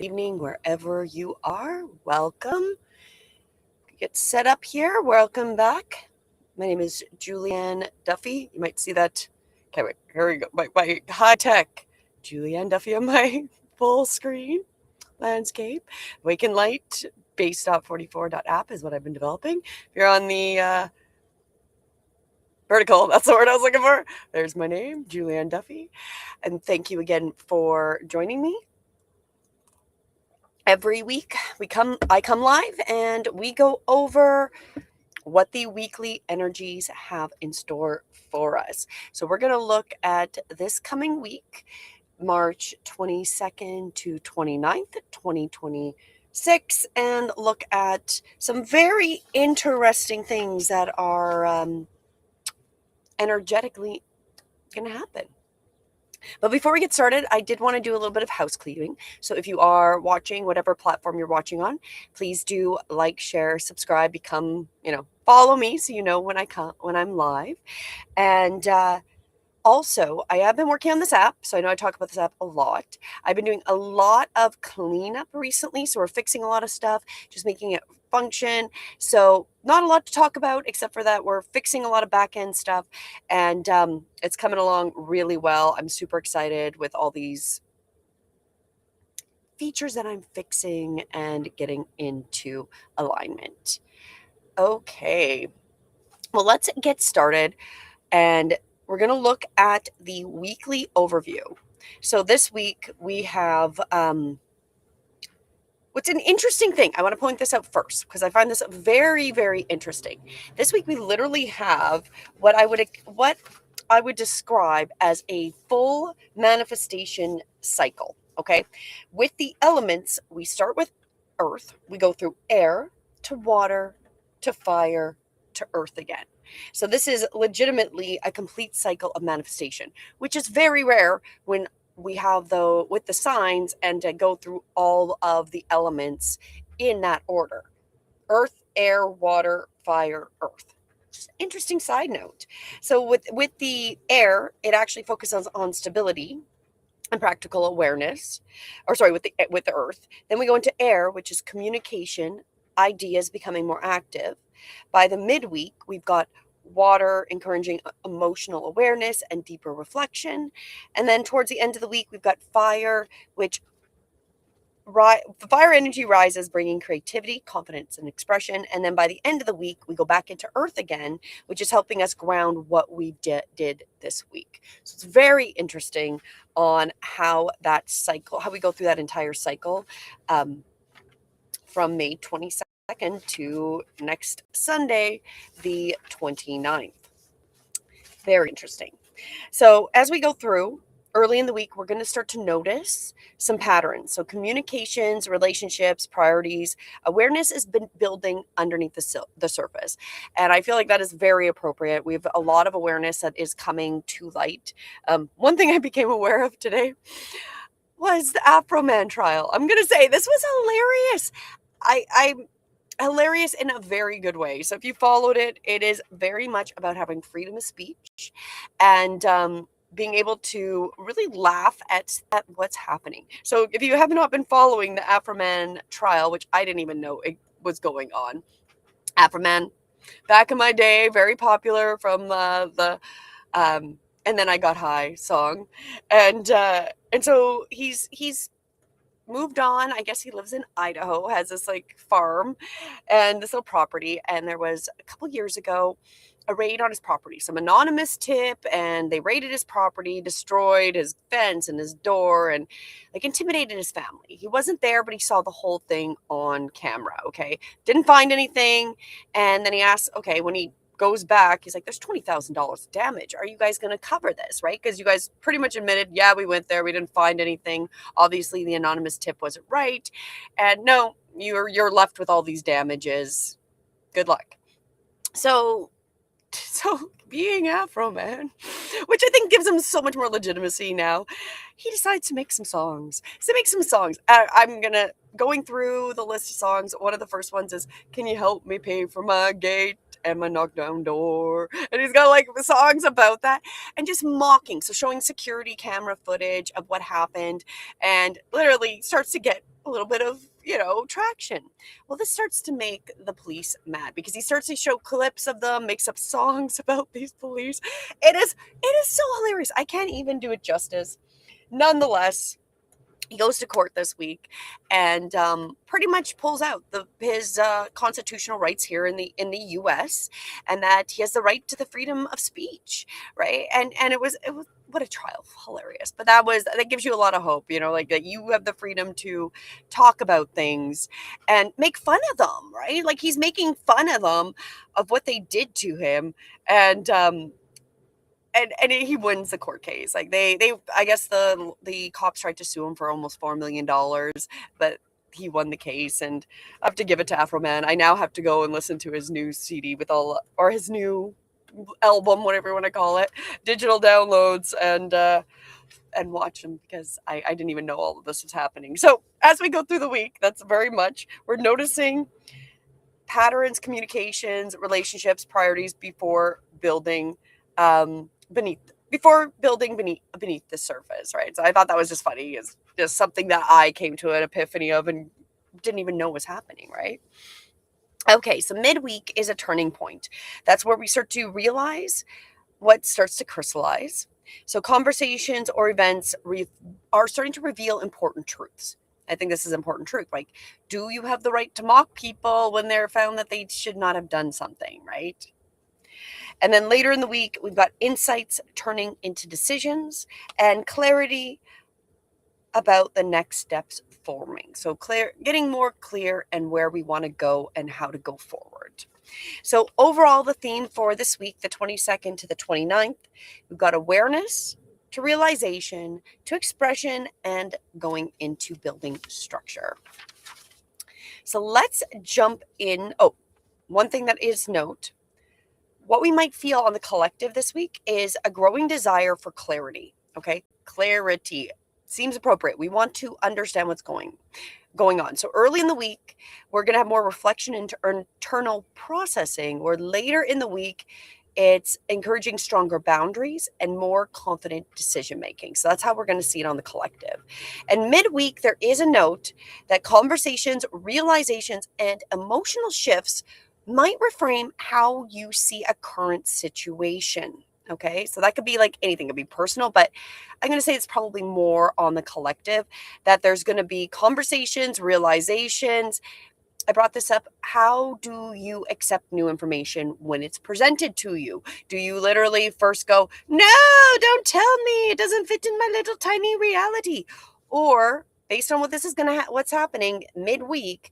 evening, wherever you are. Welcome. Get set up here. Welcome back. My name is Julianne Duffy. You might see that. Okay, wait. Here we go. My high tech Julianne Duffy on my full screen landscape. Wake and Light base.44.app is what I've been developing. If you're on the vertical, that's the word I was looking for. There's my name, Julianne Duffy. And thank you again for joining me. Every week I come live and we go over what the weekly energies have in store for us. So we're going to look at this coming week, March 22nd to 29th, 2026, and look at some very interesting things that are energetically going to happen. But before we get started, I did want to do a little bit of house cleaning. So if you are watching whatever platform you're watching on, please do like, share, subscribe, follow me so you know when I'm live. And also, I have been working on this app, so I know I talk about this app a lot. I've been doing a lot of cleanup recently, so we're fixing a lot of stuff, just making it function. So not a lot to talk about, except for that we're fixing a lot of back-end stuff, and it's coming along really well. I'm super excited with all these features that I'm fixing and getting into alignment. Okay, well, let's get started. And we're going to look at the weekly overview. So this week we have what's an interesting thing. I want to point this out first because I find this very, very interesting. This week we literally have what I would describe as a full manifestation cycle. Okay, with the elements, we start with earth. We go through air to water to fire to earth again. So this is legitimately a complete cycle of manifestation, which is very rare when we have with the signs and to go through all of the elements in that order: earth, air, water, fire, earth. Just an interesting side note. So with the air, it actually focuses on stability and practical awareness, with the earth. Then we go into air, which is communication, ideas becoming more active. By the midweek, we've got water encouraging emotional awareness and deeper reflection. And then towards the end of the week, we've got fire, which the fire energy rises, bringing creativity, confidence, and expression. And then by the end of the week, we go back into earth again, which is helping us ground what we did this week. So it's very interesting on how we go through that entire cycle from May 22nd to next Sunday, the 29th. Very interesting. So as we go through, early in the week, we're going to start to notice some patterns. So communications, relationships, priorities, awareness has been building underneath the surface. And I feel like that is very appropriate. We have a lot of awareness that is coming to light. One thing I became aware of today was the Afro-Man trial. I'm going to say this was hilarious. I'm hilarious in a very good way. So if you followed it, it is very much about having freedom of speech and being able to really laugh at what's happening. So if you have not been following the Afro-Man trial, which I didn't even know it was going on, Afro-Man, back in my day, very popular from the And Then I Got High song, and so he's moved on. I guess he lives in Idaho, has this like farm and this little property. And there was a couple years ago a raid on his property, some anonymous tip, and they raided his property, destroyed his fence and his door, and like intimidated his family. He wasn't there, but he saw the whole thing on camera. Okay. Didn't find anything. And then he asked, okay, when he goes back, he's like, there's $20,000 damage. Are you guys going to cover this? Right? Because you guys pretty much admitted, yeah, we went there. We didn't find anything. Obviously, the anonymous tip wasn't right. And no, you're left with all these damages. Good luck. So being Afro-Man, which I think gives him so much more legitimacy now, he decides to make some songs. I'm going through the list of songs. One of the first ones is, "Can you help me pay for my gate and my knockdown door?" And he's got like songs about that and just mocking. So showing security camera footage of what happened, and literally starts to get a little bit of, traction. Well, this starts to make the police mad because he starts to show clips of them, makes up songs about these police. It is so hilarious. I can't even do it justice. Nonetheless, he goes to court this week and pretty much pulls out his constitutional rights here in the U.S. and that he has the right to the freedom of speech, right? And it was what a trial, hilarious. But that gives you a lot of hope, like that you have the freedom to talk about things and make fun of them, right? Like he's making fun of them of what they did to him, and and he wins the court case. Like they I guess the cops tried to sue him for almost $4 million, but he won the case, and I have to give it to Afroman. I now have to go and listen to his new CD or his new album, whatever you want to call it, digital downloads, and watch him because I didn't even know all of this was happening. So as we go through the week, that's very much we're noticing patterns, communications, relationships, priorities before building beneath the surface, right? So I thought that was just funny. Is just something that I came to an epiphany of and didn't even know was happening, right? Okay, so midweek is a turning point. That's where we start to realize what starts to crystallize. So conversations or events are starting to reveal important truths. I think this is important truth. Like, do you have the right to mock people when they're found that they should not have done something, right? And then later in the week, we've got insights turning into decisions and clarity about the next steps forming. So getting more clear and where we want to go and how to go forward. So overall, the theme for this week, the 22nd to the 29th, we've got awareness to realization to expression and going into building structure. So let's jump in. Oh, one thing that is note, what we might feel on the collective this week is a growing desire for clarity. Okay, clarity seems appropriate. We want to understand what's going on. So early in the week, we're going to have more reflection into internal processing, or later in the week, it's encouraging stronger boundaries and more confident decision making. So that's how we're going to see it on the collective. And midweek, there is a note that conversations, realizations, and emotional shifts might reframe how you see a current situation. Okay, so that could be like anything, it could be personal, but I'm going to say it's probably more on the collective, that there's going to be conversations, realizations. I brought this up. How do you accept new information when it's presented to you? Do you literally first go, no, don't tell me, it doesn't fit in my little tiny reality? Or based on what this is what's happening midweek,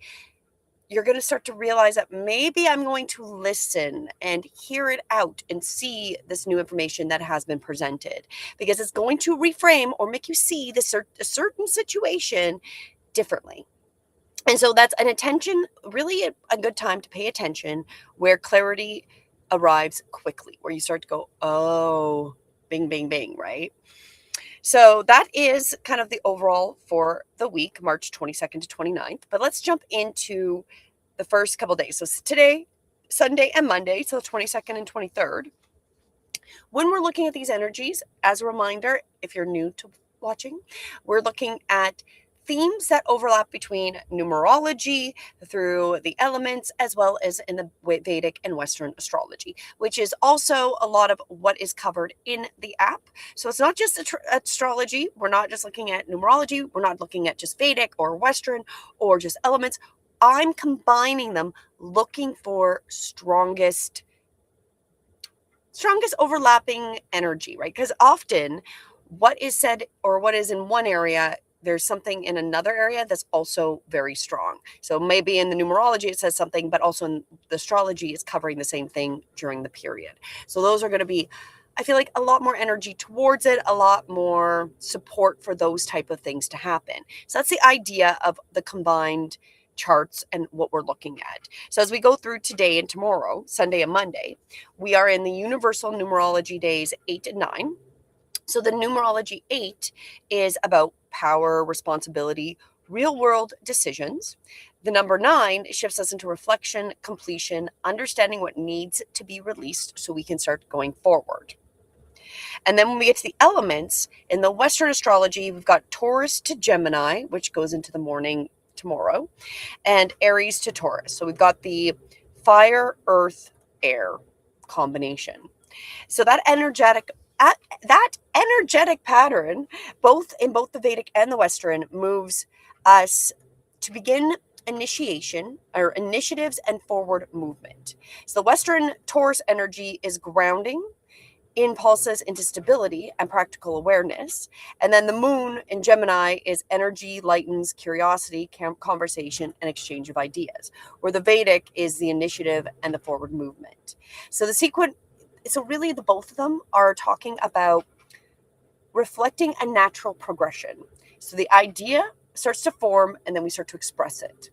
you're going to start to realize that maybe I'm going to listen and hear it out and see this new information that has been presented, because it's going to reframe or make you see a certain situation differently. And so that's really a good time to pay attention, where clarity arrives quickly, where you start to go, oh, bing, bing, bing, right? So that is kind of the overall for the week, March 22nd to 29th. But let's jump into the first couple days. So today, Sunday and Monday, so the 22nd and 23rd. When we're looking at these energies, as a reminder, if you're new to watching, we're looking at themes that overlap between numerology through the elements, as well as in the Vedic and Western astrology, which is also a lot of what is covered in the app. So it's not just astrology. We're not just looking at numerology. We're not looking at just Vedic or Western or just elements. I'm combining them, looking for strongest overlapping energy, right? Because often what is said or what is in one area, there's something in another area that's also very strong. So maybe in the numerology it says something, but also in the astrology is covering the same thing during the period. So those are going to be, I feel like, a lot more energy towards it, a lot more support for those type of things to happen. So that's the idea of the combined charts and what we're looking at. So as we go through today and tomorrow, Sunday and Monday, we are in the universal numerology days 8 and 9. So the numerology 8 is about power, responsibility, real world decisions. The number 9 shifts us into reflection, completion, understanding what needs to be released so we can start going forward. And then when we get to the elements, in the Western astrology, we've got Taurus to Gemini, which goes into the morning tomorrow, and Aries to Taurus. So we've got the fire, earth, air combination. So that energetic pattern, both in both the Vedic and the Western, moves us to begin initiation or initiatives and forward movement. So the Western Taurus energy is grounding, impulses into stability and practical awareness. And then the moon in Gemini is energy, lightens, curiosity, conversation, and exchange of ideas, where the Vedic is the initiative and the forward movement. So really the both of them are talking about reflecting a natural progression. So the idea starts to form and then we start to express it.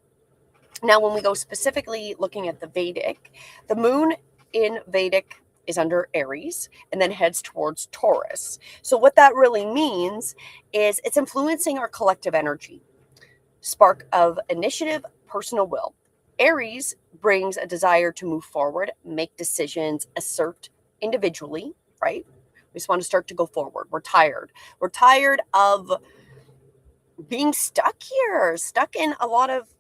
Now, when we go specifically looking at the Vedic, the moon in Vedic is under Aries and then heads towards Taurus. So what that really means is it's influencing our collective energy, spark of initiative, personal will. Aries brings a desire to move forward, make decisions, assert individually, right? We just want to start to go forward. We're tired. We're tired of being stuck here, stuck in a lot of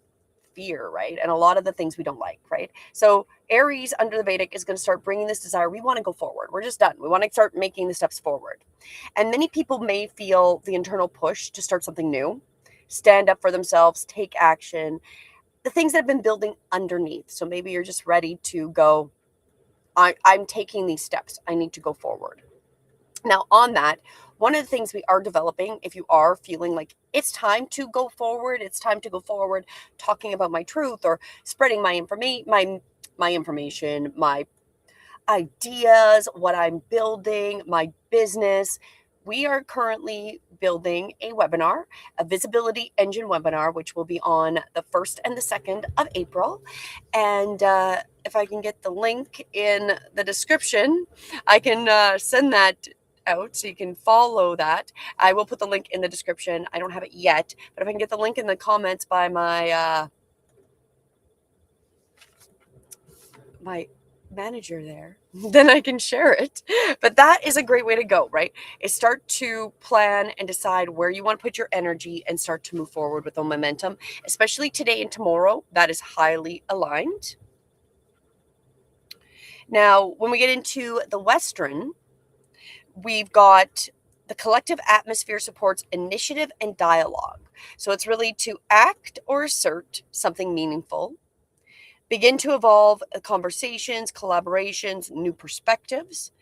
fear, right? And a lot of the things we don't like, right? So Aries under the Vedic is going to start bringing this desire. We want to go forward. We're just done. We want to start making the steps forward. And many people may feel the internal push to start something new, stand up for themselves, take action, the things that have been building underneath. So maybe you're just ready to go, I'm taking these steps. I need to go forward. Now, on that, one of the things we are developing, if you are feeling like it's time to go forward, talking about my truth or spreading my information, my ideas, what I'm building, my business. We are currently building a webinar, a visibility engine webinar, which will be on the 1st and the 2nd of April. And if I can get the link in the description, I can send that out so you can follow that. I will put the link in the description. I don't have it yet, but if I can get the link in the comments by my manager there, then I can share it. But that is a great way to go, right? Is start to plan and decide where you want to put your energy and start to move forward with the momentum, especially today and tomorrow. That is highly aligned. Now, when we get into the Western, we've got the collective atmosphere supports initiative and dialogue. So it's really to act or assert something meaningful, begin to evolve conversations, collaborations, new perspectives.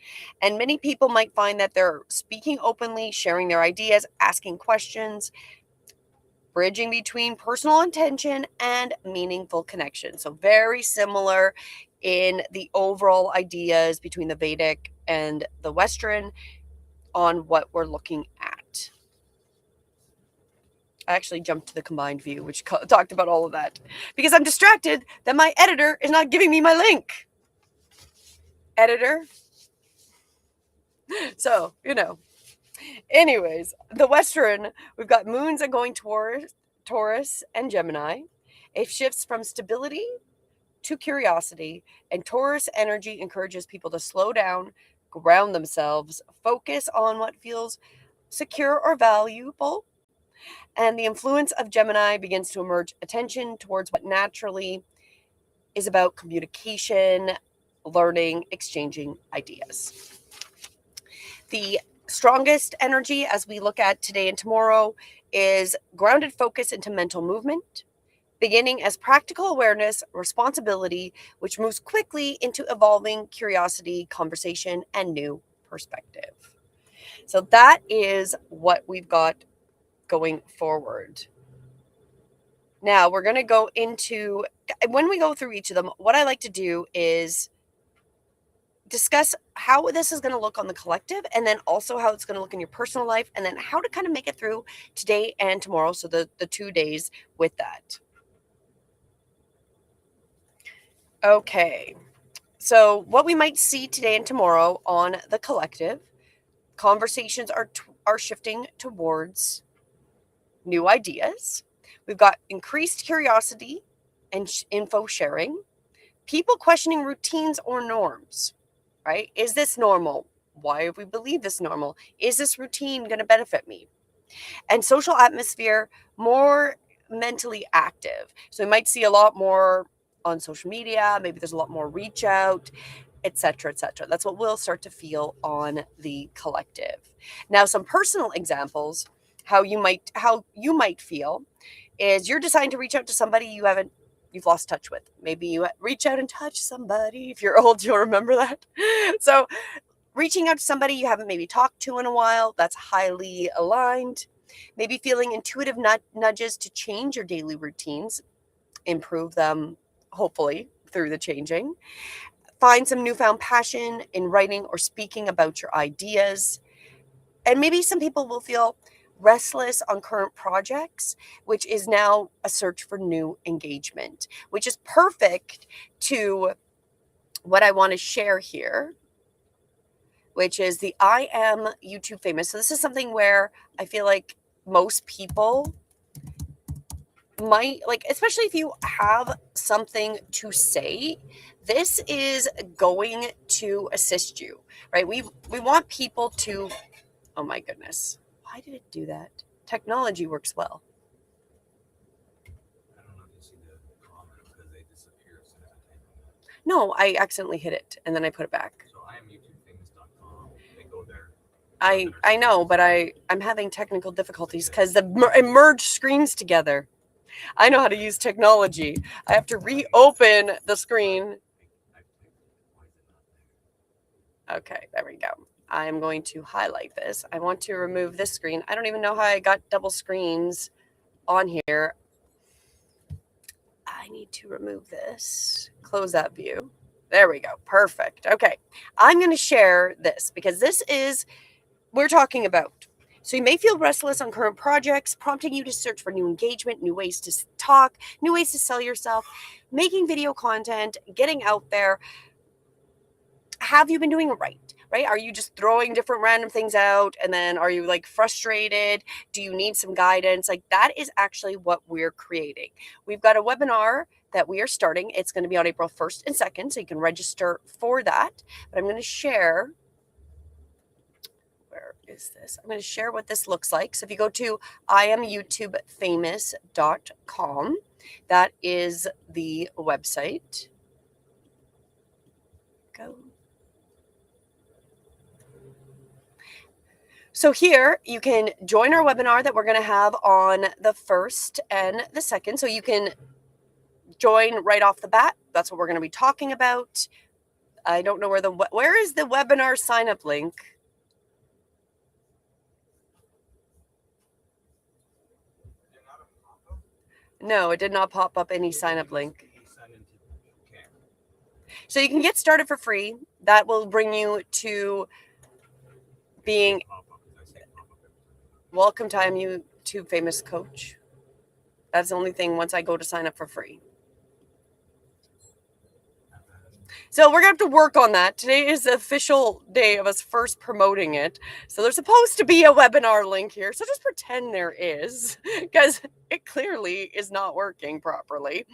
And many people might find that they're speaking openly, sharing their ideas, asking questions, bridging between personal intention and meaningful connection. So very similar in the overall ideas between the Vedic and the Western on what we're looking at. I actually jumped to the combined view, which talked about all of that because I'm distracted that my editor is not giving me my link. Editor. So, anyways, the Western, we've got moons are going towards Taurus and Gemini. It shifts from stability to curiosity, and Taurus energy encourages people to slow down, ground themselves, focus on what feels secure or valuable. And the influence of Gemini begins to emerge attention towards what naturally is about communication, learning, exchanging ideas. The strongest energy as we look at today and tomorrow is grounded focus into mental movement, beginning as practical awareness, responsibility, which moves quickly into evolving curiosity, conversation, and new perspective. So that is what we've got going forward. Now we're going to go into, when we go through each of them, what I like to do is discuss how this is going to look on the collective, and then also how it's going to look in your personal life, and then how to kind of make it through today and tomorrow. So the 2 days with that. Okay. So what we might see today and tomorrow on the collective, conversations are shifting towards new ideas. We've got increased curiosity and info sharing, people questioning routines or norms, right? Is this normal? Why have we believed this normal? Is this routine going to benefit me? And social atmosphere, more mentally active. So we might see a lot more on social media. Maybe there's a lot more reach out, etc., etc. That's what we'll start to feel on the collective. Now, some personal examples how you might feel is you're deciding to reach out to somebody you've lost touch with. Maybe you reach out and touch somebody. If you're old, you'll remember that. So reaching out to somebody you haven't maybe talked to in a while, that's highly aligned. Maybe feeling intuitive nudges to change your daily routines, improve them, hopefully, through the changing. Find some newfound passion in writing or speaking about your ideas. And maybe some people will feel restless on current projects, which is now a search for new engagement, which is perfect to what I want to share here, which is the I am YouTube famous. So this is something where I feel like most people might like, especially if you have something to say, this is going to assist you, right? We want people to, oh my goodness, why did it do that? Technology works well. I don't know if you see the comment because they disappear as soon as I type them. No, I accidentally hit it and then I put it back. So I am YouTubeFamous.com. They go there. I know, but I'm having technical difficulties because it merged screens together. I know how to use technology. I have to reopen the screen. Okay, there we go. I'm going to highlight this. I want to remove this screen. I don't even know how I got double screens on here. I need to remove this. Close that view. There we go. Perfect. Okay. I'm going to share this because this is we're talking about. So you may feel restless on current projects, prompting you to search for new engagement, new ways to talk, new ways to sell yourself, making video content, getting out there. Have you been doing it right? Right? Are you just throwing different random things out and then are you like frustrated? Do you need some guidance? Like that is actually what we're creating. We've got a webinar that we are starting. It's going to be on April 1st and 2nd, so you can register for that. But I'm going to share, where is this? I'm going to share what this looks like. So if you go to IamYouTubeFamous.com, that is the website. Go. So here you can join our webinar that we're going to have on the 1st and the 2nd. So you can join right off the bat. That's what we're going to be talking about. I don't know where is the webinar sign up link? No, it did not pop up any sign up link. So you can get started for free. That will bring you to being welcome to I'm YouTube Famous Coach. That's the only thing once I go to sign up for free. So we're going to have to work on that. Today is the official day of us first promoting it. So there's supposed to be a webinar link here. So just pretend there is because it clearly is not working properly.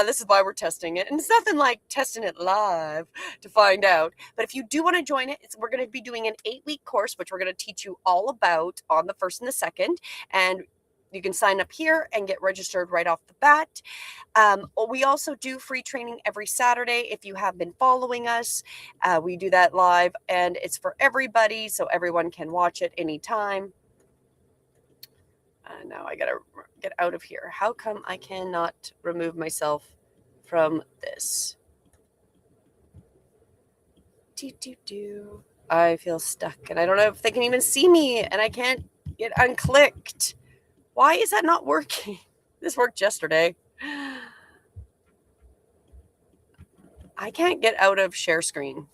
This is why we're testing it. And it's nothing like testing it live to find out. But if you do want to join it, we're going to be doing an 8-week course, which we're going to teach you all about on the 1st and the 2nd. And you can sign up here and get registered right off the bat. We also do free training every Saturday. If you have been following us, we do that live and it's for everybody. So everyone can watch it anytime. Now I got to get out of here. How come I cannot remove myself from this? I feel stuck and I don't know if they can even see me and I can't get unclicked. Why is that not working? This worked yesterday. I can't get out of share screen.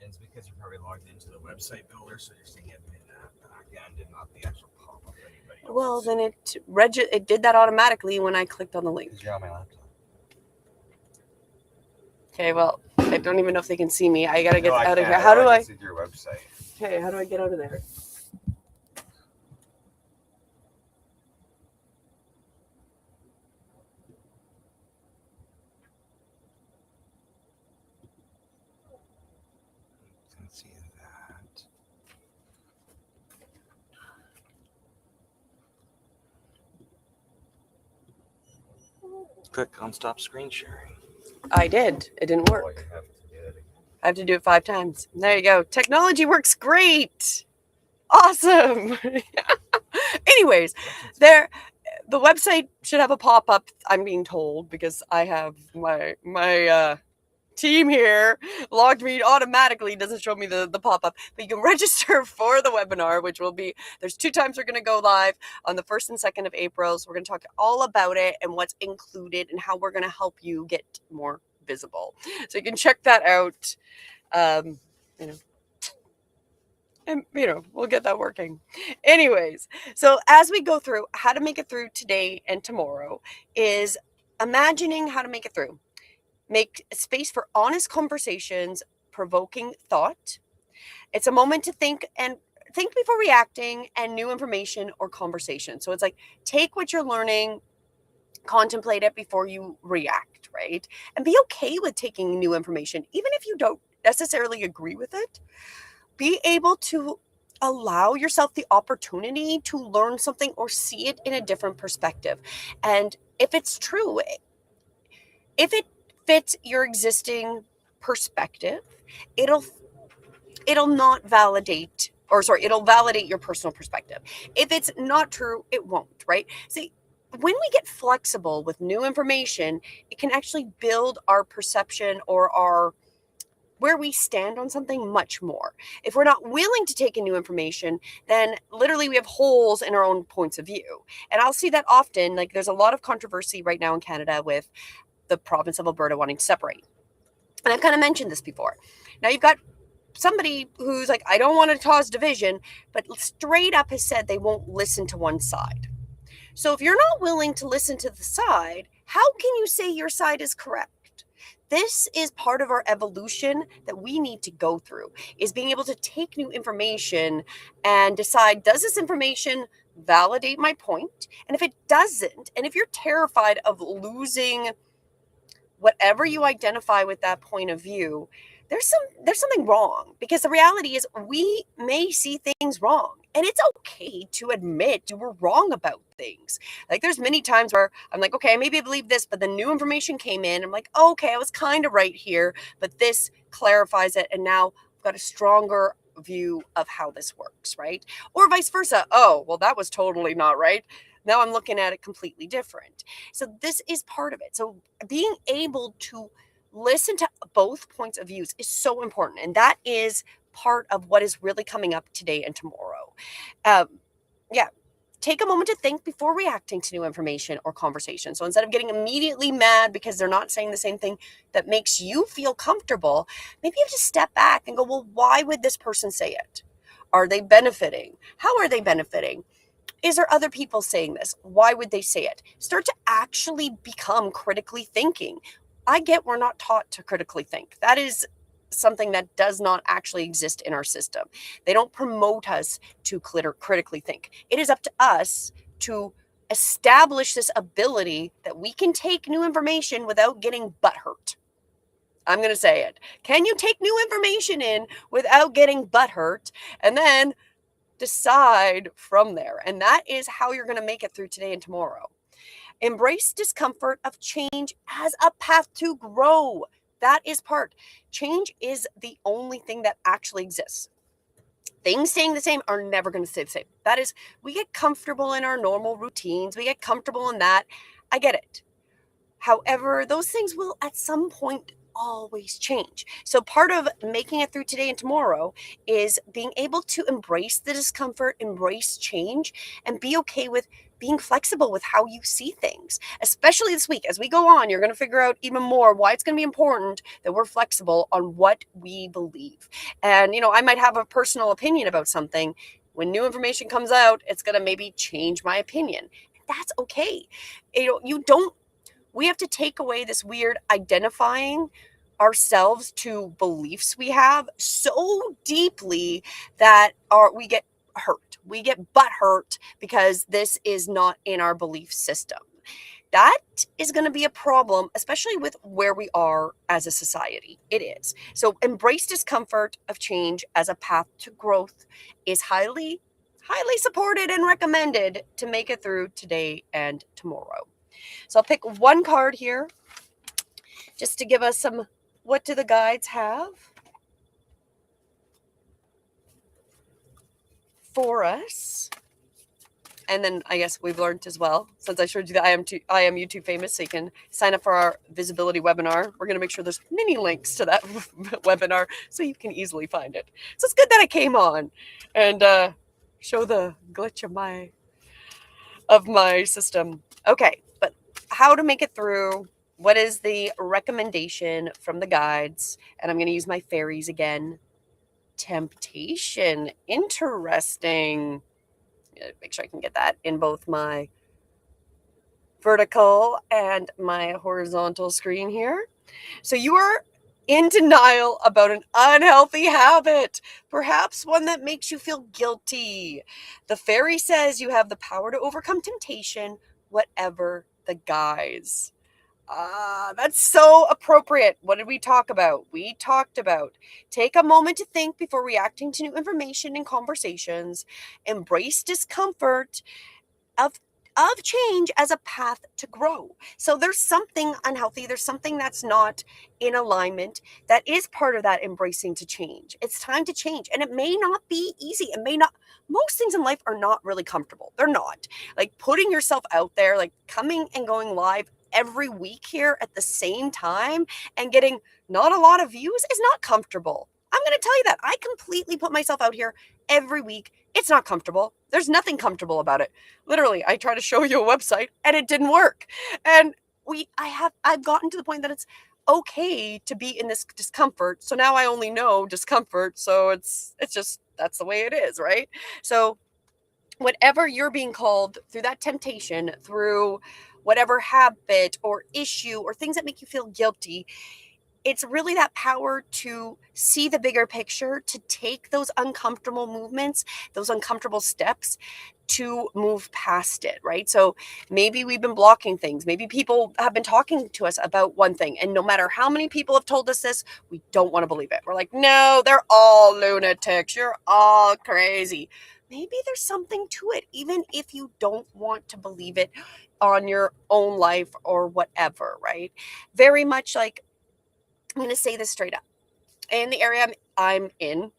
It's because you probably logged into the website builder, so you're seeing it in that again, did not the actual pop-up anybody else. Well, then it did that automatically when I clicked on the link. Because you're on my laptop. Okay, well, I don't even know if they can see me. I gotta get out of here. How do I? See your website. Okay, how do I get out of there? Let's see that. Click on stop screen sharing. I did. It didn't Oh, work. you have to do it again. I have to do it 5 times. There you go. Technology works great. Awesome. Anyways, the website should have a pop-up, I'm being told, because I have my team here logged me automatically, doesn't show me the pop-up, but you can register for the webinar, which will be, there's 2 times we're going to go live on the 1st and 2nd of April. So we're going to talk all about it and what's included and how we're going to help you get more visible. So you can check that out. And we'll get that working. Anyways, so as we go through how to make it through today and tomorrow is imagining how to make it through. Make space for honest conversations, provoking thought. It's a moment to think before reacting, and new information or conversation. So it's like, take what you're learning, contemplate it before you react, right? And be okay with taking new information, even if you don't necessarily agree with it. Be able to allow yourself the opportunity to learn something or see it in a different perspective. And if it's true, if it fits your existing perspective, it'll not validate, it'll validate your personal perspective. If it's not true, it won't, right? See, when we get flexible with new information, it can actually build our perception or our where we stand on something much more. If we're not willing to take in new information, then literally we have holes in our own points of view. And I'll see that often. Like, there's a lot of controversy right now in Canada with the province of Alberta wanting to separate. And I've kind of mentioned this before. Now you've got somebody who's like, I don't want to cause division, but straight up has said they won't listen to one side. So if you're not willing to listen to the side, how can you say your side is correct? This is part of our evolution that we need to go through, is being able to take new information and decide, does this information validate my point? And if it doesn't, and if you're terrified of losing whatever you identify with that point of view, there's something wrong, because the reality is we may see things wrong, and it's okay to admit you were wrong about things. Like, there's many times where I'm like, okay, maybe I believe this, but the new information came in. I'm like, okay, I was kind of right here, but this clarifies it, and now I've got a stronger view of how this works, right? Or vice versa. Oh, well, that was totally not right. Now I'm looking at it completely different. So this is part of it. So being able to listen to both points of views is so important. And that is part of what is really coming up today and tomorrow. Take a moment to think before reacting to new information or conversation. So instead of getting immediately mad because they're not saying the same thing that makes you feel comfortable, maybe you have to step back and go, well, why would this person say it? Are they benefiting? How are they benefiting? Is there other people saying this? Why would they say it? Start to actually become critically thinking. I get we're not taught to critically think. That is something that does not actually exist in our system. They don't promote us to critically think. It is up to us to establish this ability that we can take new information without getting butthurt. I'm going to say it. Can you take new information in without getting butthurt? And then decide from there. And that is how you're going to make it through today and tomorrow. Embrace discomfort of change as a path to grow. That is part. Change is the only thing that actually exists. Things staying the same are never going to stay the same. That is, we get comfortable in our normal routines. We get comfortable in that. I get it. However, those things will at some point always change. So part of making it through today and tomorrow is being able to embrace the discomfort, embrace change, and be okay with being flexible with how you see things. Especially this week, as we go on, you're going to figure out even more why it's going to be important that we're flexible on what we believe. And, I might have a personal opinion about something. When new information comes out, it's going to maybe change my opinion. That's okay. We have to take away this weird identifying ourselves to beliefs we have so deeply that we get hurt. We get butt hurt because this is not in our belief system. That is going to be a problem, especially with where we are as a society. It is. So embrace discomfort of change as a path to growth is highly, highly supported and recommended to make it through today and tomorrow. So I'll pick one card here just to give us some, what do the guides have for us? And then I guess we've learned as well, since I showed you that I am YouTube famous, so you can sign up for our visibility webinar. We're going to make sure there's many links to that webinar so you can easily find it. So it's good that I came on and show the glitch of my system. Okay, but how to make it through? What is the recommendation from the guides? And I'm going to use my fairies again. Temptation. Interesting. Make sure I can get that in both my vertical and my horizontal screen here. So you are in denial about an unhealthy habit, perhaps one that makes you feel guilty. The fairy says you have the power to overcome temptation, whatever the guise. That's so appropriate. What did we talk about? We talked about take a moment to think before reacting to new information and conversations. Embrace discomfort of change as a path to grow. So there's something unhealthy, there's something that's not in alignment that is part of that embracing to change. It's time to change, and it may not be easy. It may not, most things in life are not really comfortable. They're not. Like putting yourself out there, like coming and going live every week here at the same time and getting not a lot of views is not comfortable. I'm going to tell you that. I completely put myself out here every week. It's not comfortable. There's nothing comfortable about it. Literally, I try to show you a website and it didn't work. And I've gotten to the point that it's okay to be in this discomfort. So now I only know discomfort. So it's just, that's the way it is, right? So whatever you're being called through that temptation, through whatever habit or issue or things that make you feel guilty, it's really that power to see the bigger picture, to take those uncomfortable movements, those uncomfortable steps to move past it, right? So maybe we've been blocking things. Maybe people have been talking to us about one thing, and no matter how many people have told us this, we don't want to believe it. We're like, no, they're all lunatics. You're all crazy. Maybe there's something to it, even if you don't want to believe it on your own life or whatever, right? Very much like, I'm going to say this straight up. In the area I'm in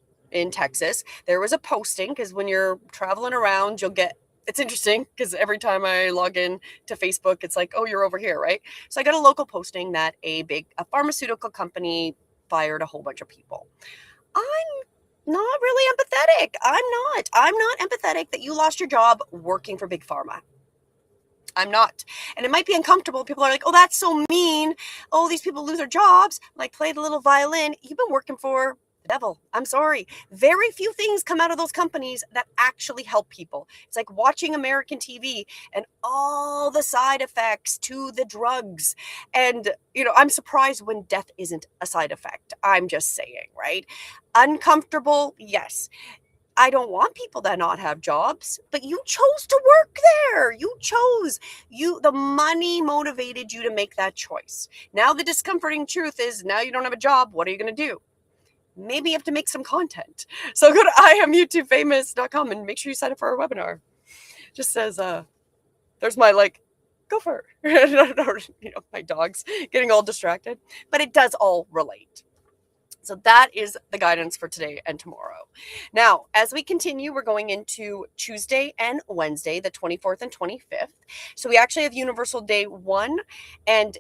Texas, there was a posting, because when you're traveling around, you'll get, it's interesting because every time I log in to Facebook, it's like, oh, you're over here, right? So I got a local posting that a pharmaceutical company fired a whole bunch of people. I'm not really empathetic. I'm not empathetic that you lost your job working for Big Pharma. I'm not. And it might be uncomfortable. People are like, oh, that's so mean. Oh, these people lose their jobs. Like, play the little violin. You've been working for the devil. I'm sorry. Very few things come out of those companies that actually help people. It's like watching American TV and all the side effects to the drugs. And, I'm surprised when death isn't a side effect. I'm just saying, right? Uncomfortable, yes. I don't want people that not have jobs, but you chose to work there. The money motivated you to make that choice. Now the discomforting truth is now you don't have a job. What are you going to do? Maybe you have to make some content. So go to IamYouTubeFamous.com and make sure you sign up for our webinar. Just says, there's my gopher. My dog's getting all distracted, but it does all relate. So that is the guidance for today and tomorrow. Now, as we continue, we're going into Tuesday and Wednesday, the 24th and 25th. So we actually have Universal Day 1 and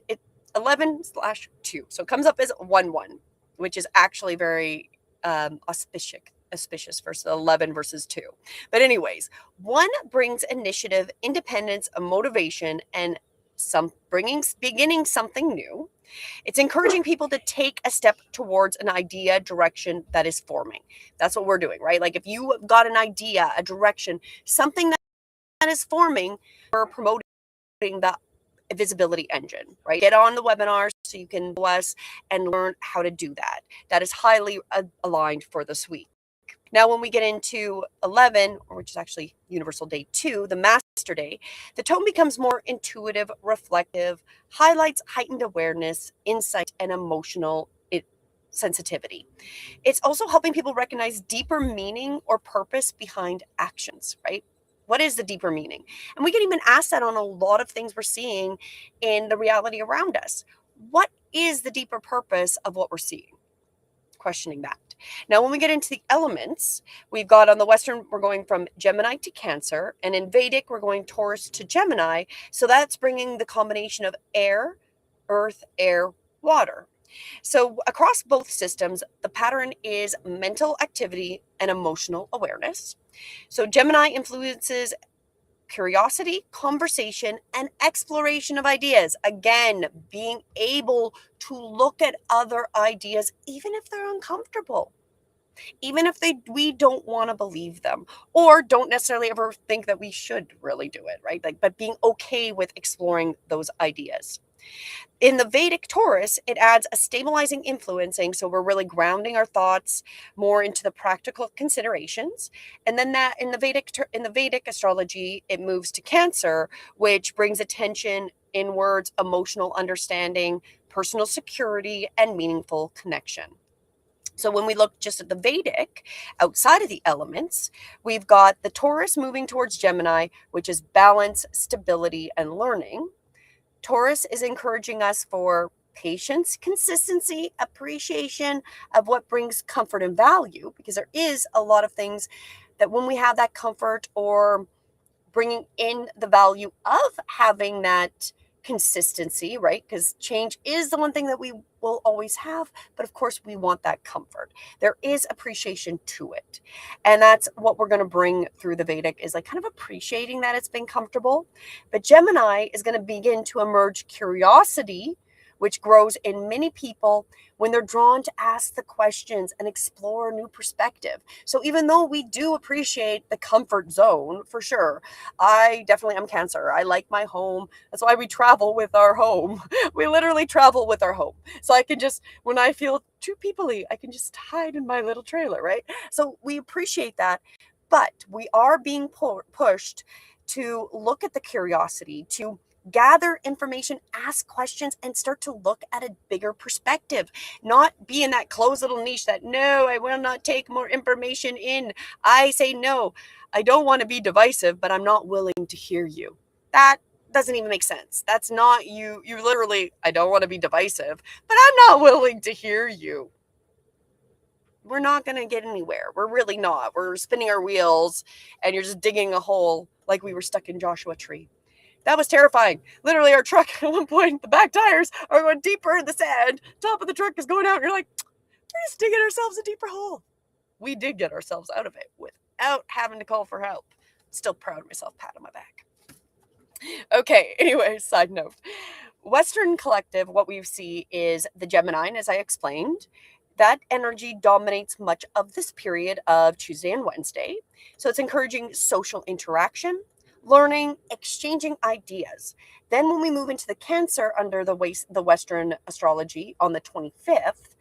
11/2. So it comes up as 1/1, which is actually very auspicious versus 11 versus 2. But anyways, 1 brings initiative, independence, a motivation, and beginning something new. It's encouraging people to take a step towards an idea, direction that is forming. That's what we're doing, right? Like if you got an idea, a direction, something that is forming, we're promoting the visibility engine, right? Get on the webinar so you can know us and learn how to do that. That is highly aligned for this week. Now, when we get into 11, which is actually Universal Day 2, the Master Day, the tone becomes more intuitive, reflective, highlights heightened awareness, insight, and emotional sensitivity. It's also helping people recognize deeper meaning or purpose behind actions, right? What is the deeper meaning? And we can even ask that on a lot of things we're seeing in the reality around us. What is the deeper purpose of what we're seeing? Questioning that. Now, when we get into the elements, we've got on the Western, we're going from Gemini to Cancer, and in Vedic, we're going Taurus to Gemini. So that's bringing the combination of air, earth, air, water. So across both systems, the pattern is mental activity and emotional awareness. So Gemini influences curiosity, conversation, and exploration of ideas. Again, being able to look at other ideas, even if they're uncomfortable, even if we don't want to believe them, or don't necessarily ever think that we should really do it, right? But being okay with exploring those ideas. In the Vedic Taurus, it adds a stabilizing influencing. So we're really grounding our thoughts more into the practical considerations. And then that in the Vedic astrology, it moves to Cancer, which brings attention inwards, emotional understanding, personal security, and meaningful connection. So when we look just at the Vedic, outside of the elements, we've got the Taurus moving towards Gemini, which is balance, stability, and learning. Taurus is encouraging us for patience, consistency, appreciation of what brings comfort and value, because there is a lot of things that when we have that comfort or bringing in the value of having that consistency, right? Because change is the one thing that we will always have, but of course we want that comfort. There is appreciation to it. And that's what we're going to bring through the Vedic, is like kind of appreciating that it's been comfortable. But Gemini is going to begin to emerge curiosity, which grows in many people when they're drawn to ask the questions and explore a new perspective. So even though we do appreciate the comfort zone, for sure, I definitely am Cancer. I like my home. That's why we travel with our home. We literally travel with our home. So I can just, when I feel too peoply, I can just hide in my little trailer, right? So we appreciate that. But we are being pushed to look at the curiosity, to gather information, ask questions, and start to look at a bigger perspective. Not be in that closed little niche that, no, I will not take more information in. I say no. I don't want to be divisive, but I'm not willing to hear you. That doesn't even make sense. That's not you. You literally, I don't want to be divisive, but I'm not willing to hear you. We're not going to get anywhere. We're really not. We're spinning our wheels and you're just digging a hole like we were stuck in Joshua Tree. That was terrifying. Literally, our truck at one point, the back tires are going deeper in the sand. Top of the truck is going out. You're like, we're just digging ourselves a deeper hole. We did get ourselves out of it without having to call for help. Still proud of myself, pat on my back. Okay, anyway, side note. Western collective, what we see is the Gemini, and as I explained, that energy dominates much of this period of Tuesday and Wednesday. So it's encouraging social interaction, learning, exchanging ideas. Then when we move into the Cancer under the Western astrology on the 25th,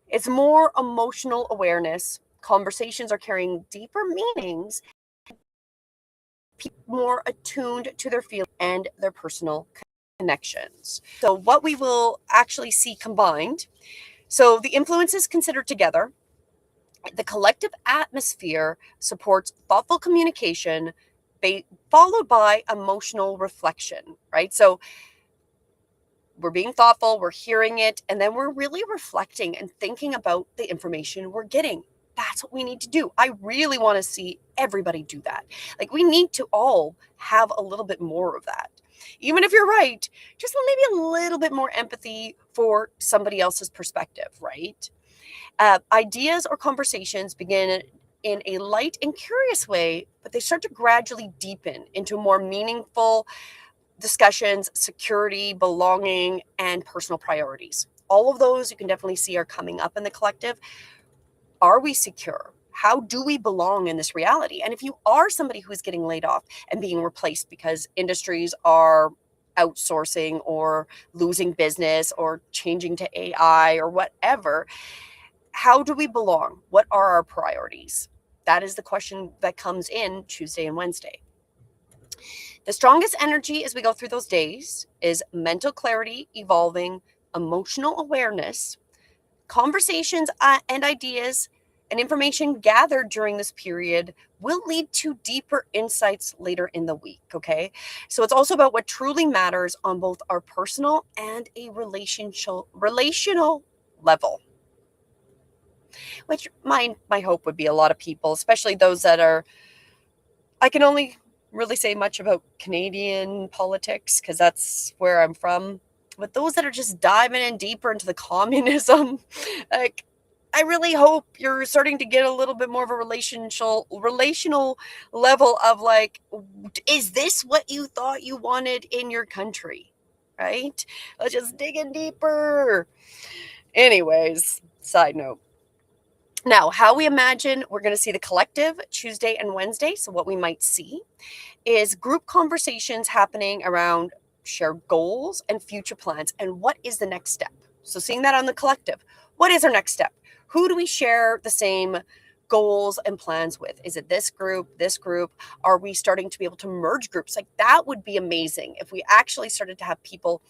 it's more emotional awareness. Conversations are carrying deeper meanings, people more attuned to their feelings and their personal connections. So what we will actually see combined, so the influences considered together, the collective atmosphere supports thoughtful communication, followed by emotional reflection, right? So we're being thoughtful, we're hearing it, and then we're really reflecting and thinking about the information we're getting. That's what we need to do. I really want to see everybody do that. Like, we need to all have a little bit more of that. Even if you're right, just maybe a little bit more empathy for somebody else's perspective, right? Ideas or conversations begin in a light and curious way, but they start to gradually deepen into more meaningful discussions, security, belonging, and personal priorities. All of those you can definitely see are coming up in the collective. Are we secure? How do we belong in this reality? And if you are somebody who's getting laid off and being replaced because industries are outsourcing or losing business or changing to AI or whatever, how do we belong? What are our priorities? That is the question that comes in Tuesday and Wednesday. The strongest energy as we go through those days is mental clarity, evolving, emotional awareness, conversations and ideas And information gathered during this period will lead to deeper insights later in the week, okay? So it's also about what truly matters on both our personal and a relational level. Which my hope would be a lot of people, especially those that are, I can only really say much about Canadian politics because that's where I'm from. But those that are just diving in deeper into the communism, like I really hope you're starting to get a little bit more of a relational level of like, is this what you thought you wanted in your country? Right? Let's just dig in deeper. Anyways, side note. Now, how we imagine we're going to see the collective Tuesday and Wednesday. So, what we might see is group conversations happening around shared goals and future plans. And what is the next step? So, seeing that on the collective, what is our next step? Who do we share the same goals and plans with? Is it this group, this group? Are we starting to be able to merge groups? Like that would be amazing if we actually started to have people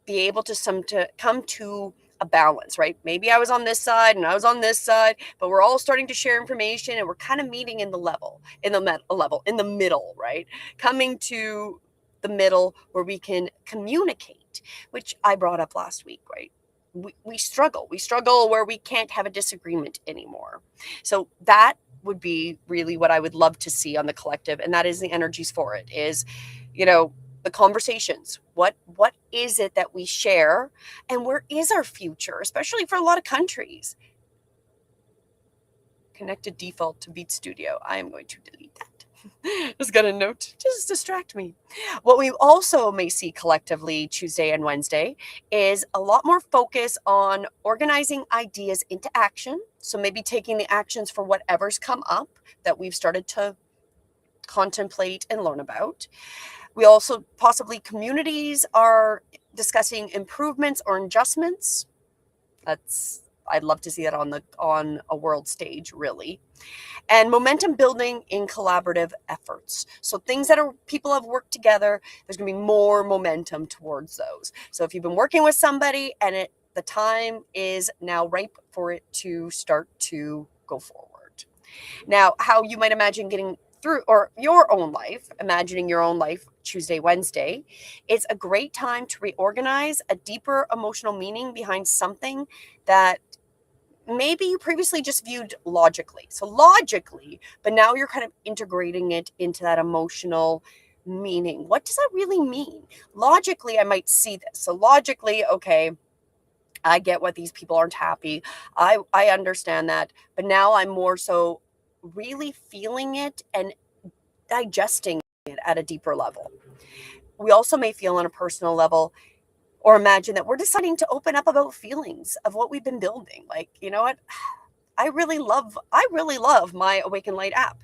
be able to come to a balance, right? Maybe I was on this side and I was on this side, but we're all starting to share information and we're kind of meeting in the middle, right? Coming to the middle where we can communicate, which I brought up last week, right? We struggle where we can't have a disagreement anymore. So that would be really what I would love to see on the collective. And that is the energies for it is, the conversations. What is it that we share and where is our future, especially for a lot of countries? Connected default to Beat Studio. I am going to delete that. Just got a note to just distract me. What we also may see collectively Tuesday and Wednesday is a lot more focus on organizing ideas into action. So maybe taking the actions for whatever's come up that we've started to contemplate and learn about. We also possibly communities are discussing improvements or adjustments. I'd love to see that on a world stage, really. And momentum building in collaborative efforts. So things that people have worked together, there's going to be more momentum towards those. So if you've been working with somebody and the time is now ripe for it to start to go forward. Now, how you might imagine getting through or your own life, imagining your own life Tuesday, Wednesday, it's a great time to reorganize a deeper emotional meaning behind something that maybe you previously just viewed logically. So logically, but now you're kind of integrating it into that emotional meaning. What does that really mean? Logically, I might see this. So logically, okay, I get what these people aren't happy. I understand that, but now I'm more so really feeling it and digesting it at a deeper level. We also may feel on a personal level or imagine that we're deciding to open up about feelings of what we've been building. Like, you know what? I really love my Awaken Light app,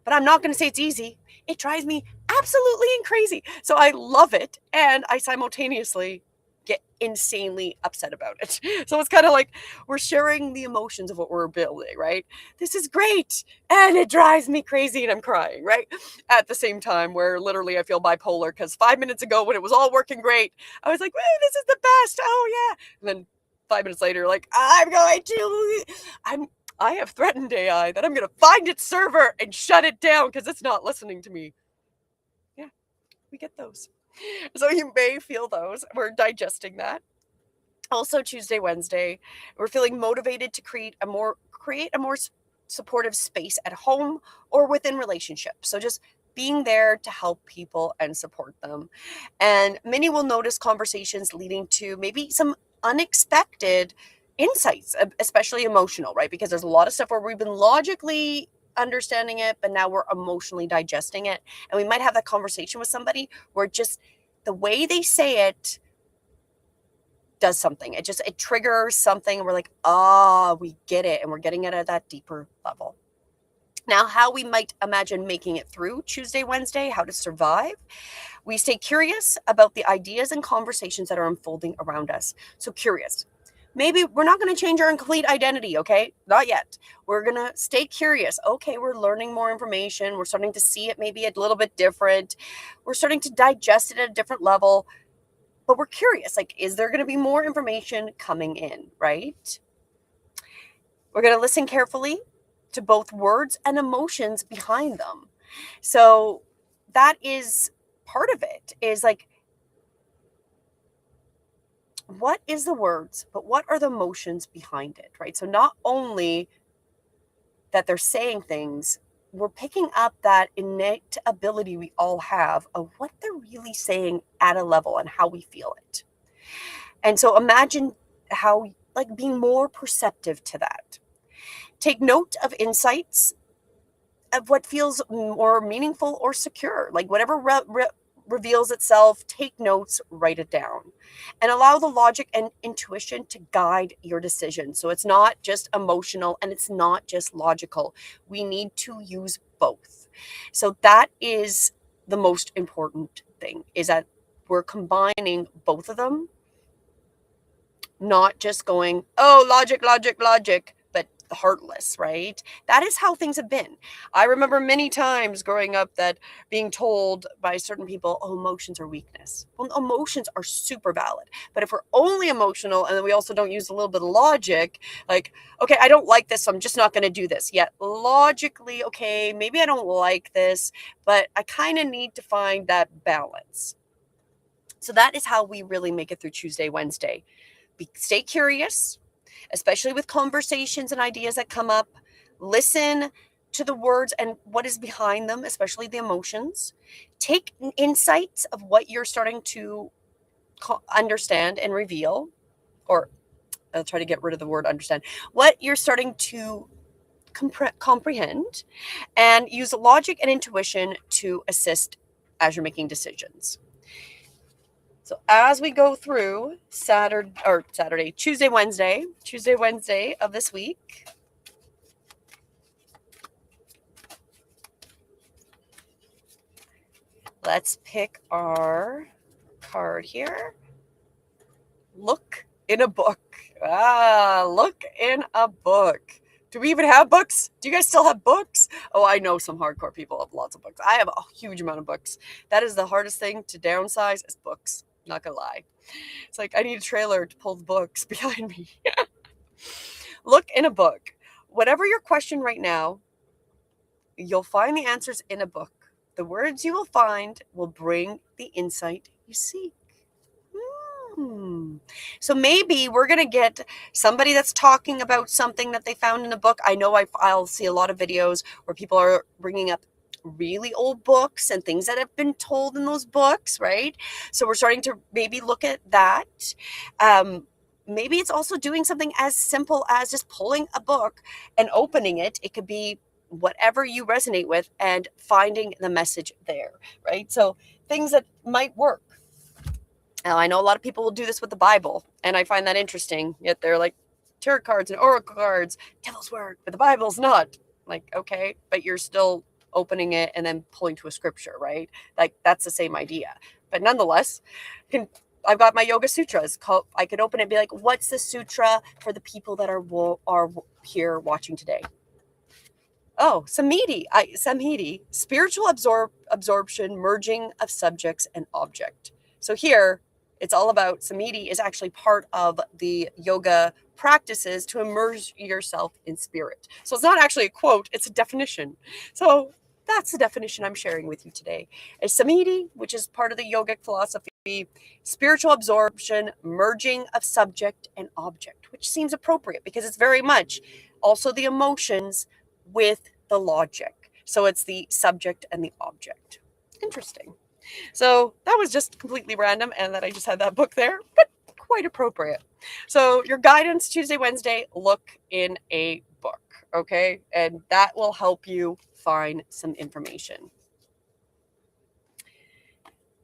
but I'm not going to say it's easy. It drives me absolutely crazy. So I love it. And I simultaneously get insanely upset about it. So it's kind of like we're sharing the emotions of what we're building, right? This is great. And it drives me crazy and I'm crying, right? At the same time, where literally I feel bipolar because 5 minutes ago when it was all working great, I was like, well, this is the best. Oh, yeah. And then 5 minutes later, like, I have threatened AI that I'm going to find its server and shut it down because it's not listening to me. Yeah, we get those. So you may feel those. We're digesting that. Also, Tuesday, Wednesday, we're feeling motivated to create a more supportive space at home or within relationships. So just being there to help people and support them. And many will notice conversations leading to maybe some unexpected insights, especially emotional, right? Because there's a lot of stuff where we've been logically understanding it, but now we're emotionally digesting it. And we might have that conversation with somebody where just the way they say it does something. It triggers something. And we're like, we get it. And we're getting it at that deeper level. Now, how we might imagine making it through Tuesday, Wednesday, how to survive. We stay curious about the ideas and conversations that are unfolding around us. So curious. Maybe we're not going to change our complete identity, okay? Not yet. We're going to stay curious. Okay, we're learning more information. We're starting to see it maybe a little bit different. We're starting to digest it at a different level. But we're curious, like, is there going to be more information coming in, right? We're going to listen carefully to both words and emotions behind them. So that is part of it, is like, what is the words, but what are the emotions behind it, right? So not only that they're saying things, we're picking up that innate ability we all have of what they're really saying at a level and how we feel it. And so imagine how, like, being more perceptive to that. Take note of insights of what feels more meaningful or secure, like whatever reveals itself. Take notes, write it down, and allow the logic and intuition to guide your decision. So it's not just emotional and it's not just logical. We need to use both. So that is the most important thing, is that we're combining both of them, not just going, oh, logic, but heartless, right? That is how things have been. I remember many times growing up that being told by certain people, oh, emotions are weakness. Well, emotions are super valid. But if we're only emotional and then we also don't use a little bit of logic, like, okay, I don't like this, so I'm just not going to do this. Yet logically, okay, maybe I don't like this, but I kind of need to find that balance. So that is how we really make it through Tuesday, Wednesday. Stay curious, especially with conversations and ideas that come up. Listen to the words and what is behind them, especially the emotions. Take insights of what you're starting to understand and reveal, or I'll try to get rid of the word understand, what you're starting to comprehend, and use logic and intuition to assist as you're making decisions. So as we go through Tuesday, Wednesday of this week, let's pick our card here. Look in a book. Look in a book. Do we even have books? Do you guys still have books? Oh, I know some hardcore people have lots of books. I have a huge amount of books. That is the hardest thing to downsize, is books. Not gonna lie. It's like I need a trailer to pull the books behind me. Look in a book. Whatever your question right now, you'll find the answers in a book. The words you will find will bring the insight you seek. So maybe we're going to get somebody that's talking about something that they found in a book. I know I'll see a lot of videos where people are bringing up really old books and things that have been told in those books, right? So we're starting to maybe look at that. Maybe it's also doing something as simple as just pulling a book and opening it. It could be whatever you resonate with and finding the message there, right? So things that might work. Now, I know a lot of people will do this with the Bible, and I find that interesting. Yet they're like tarot cards and oracle cards, devil's word, but the Bible's not. Like, okay, but you're still opening it and then pulling to a scripture, right? Like, that's the same idea. But nonetheless, I've got my Yoga Sutras. I could open it and be like, what's the sutra for the people that are here watching today? Oh, Samhiti, spiritual absorption, merging of subjects and object. So here, it's all about, Samhiti is actually part of the yoga practices to immerse yourself in spirit. So it's not actually a quote, it's a definition. So that's the definition I'm sharing with you today. A Samhiti, which is part of the yogic philosophy, spiritual absorption, merging of subject and object, which seems appropriate because it's very much also the emotions with the logic. So it's the subject and the object. Interesting. So that was just completely random, and that I just had that book there, but quite appropriate. So your guidance Tuesday, Wednesday, look in a book, okay? And that will help you find some information.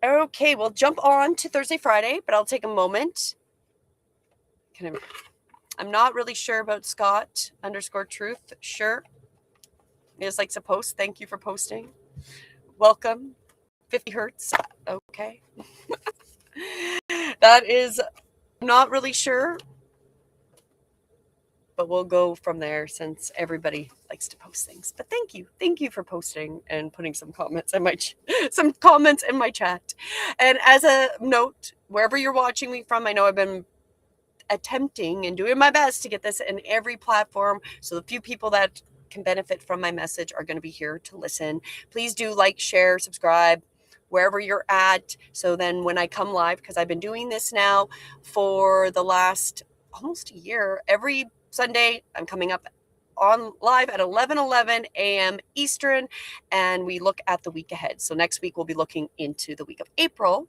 Okay, we'll jump on to Thursday, Friday, but I'll take a moment. I'm not really sure about Scott_truth. Sure. Just likes to post. Thank you for posting. Welcome. 50 hertz. Okay. That is, I'm not really sure, but we'll go from there since everybody likes to post things. But thank you for posting and putting some comments in my chat. And as a note, wherever you're watching me from, I know I've been attempting and doing my best to get this in every platform. So the few people that can benefit from my message are going to be here to listen. Please do like, share, subscribe wherever you're at. So then when I come live, because I've been doing this now for the last almost a year, every Sunday I'm coming up on live at 11:11 a.m. Eastern, and we look at the week ahead. So next week we'll be looking into the week of April.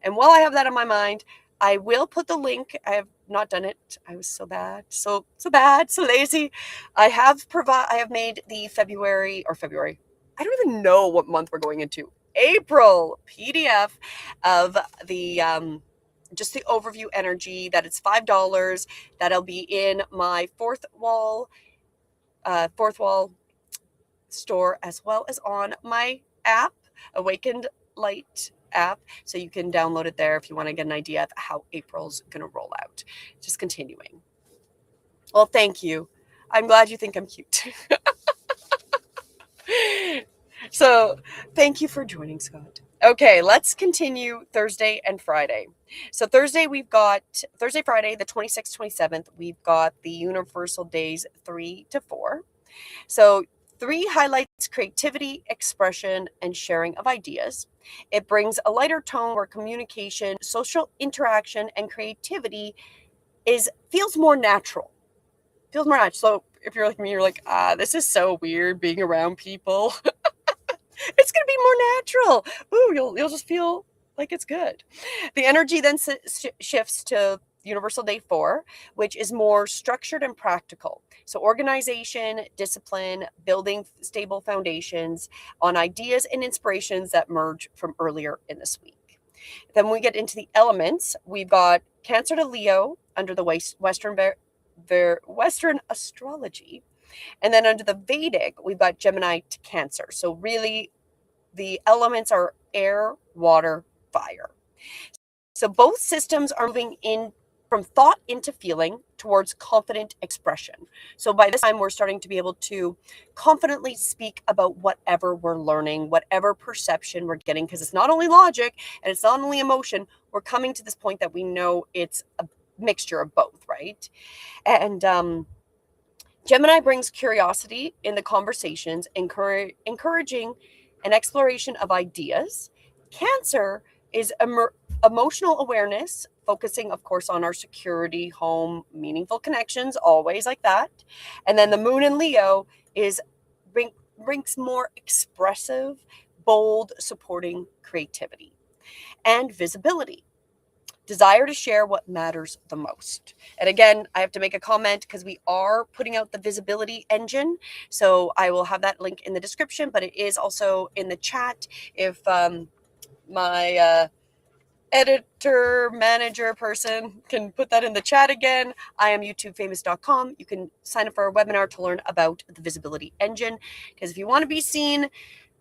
And while I have that on my mind, I will put the link. I have not done it. I was so bad, so bad, so lazy. I have made the February. I don't even know what month we're going into. April PDF of the just the overview energy. That it's $5. That'll be in my fourth wall store, as well as on my app, Awakened Light app. So you can download it there if you want to get an idea of how April's going to roll out. Just continuing. Well, thank you. I'm glad you think I'm cute. So thank you for joining, Scott. Okay, let's continue Thursday and Friday. So Thursday, Friday, the 26th, 27th, we've got the Universal Days 3 to 4. So 3 highlights creativity, expression, and sharing of ideas. It brings a lighter tone where communication, social interaction, and creativity feels more natural. So if you're like me, you're like, this is so weird being around people. It's going to be more natural. Ooh, you'll just feel like it's good. The energy then shifts to Universal Day 4, which is more structured and practical. So organization, discipline, building stable foundations on ideas and inspirations that merge from earlier in this week. Then we get into the elements. We've got Cancer to Leo under the Western astrology. And then under the Vedic, we've got Gemini to Cancer. So really, the elements are air, water, fire. So both systems are moving in from thought into feeling towards confident expression. So by this time, we're starting to be able to confidently speak about whatever we're learning, whatever perception we're getting, because it's not only logic and it's not only emotion. We're coming to this point that we know it's a mixture of both, right? And Gemini brings curiosity in the conversations, encouraging an exploration of ideas. Cancer is emotional awareness, focusing, of course, on our security, home, meaningful connections, always like that. And then the Moon in Leo brings more expressive, bold, supporting creativity and visibility. Desire to share what matters the most. And again, I have to make a comment because we are putting out the visibility engine. So I will have that link in the description, but it is also in the chat. If my editor, manager person can put that in the chat again, I am youtubefamous.com. You can sign up for our webinar to learn about the visibility engine. Because if you want to be seen,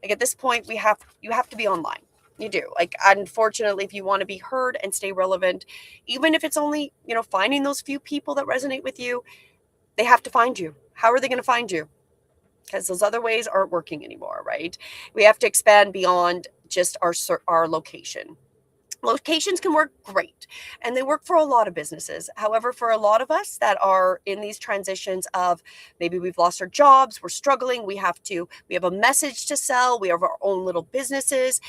like at this point, you have to be online. You do. Like, unfortunately, if you want to be heard and stay relevant, even if it's only, finding those few people that resonate with you, they have to find you. How are they going to find you? Because those other ways aren't working anymore, right? We have to expand beyond just our location. Locations can work great, and they work for a lot of businesses. However, for a lot of us that are in these transitions of maybe we've lost our jobs, we're struggling, we have a message to sell, we have our own little businesses.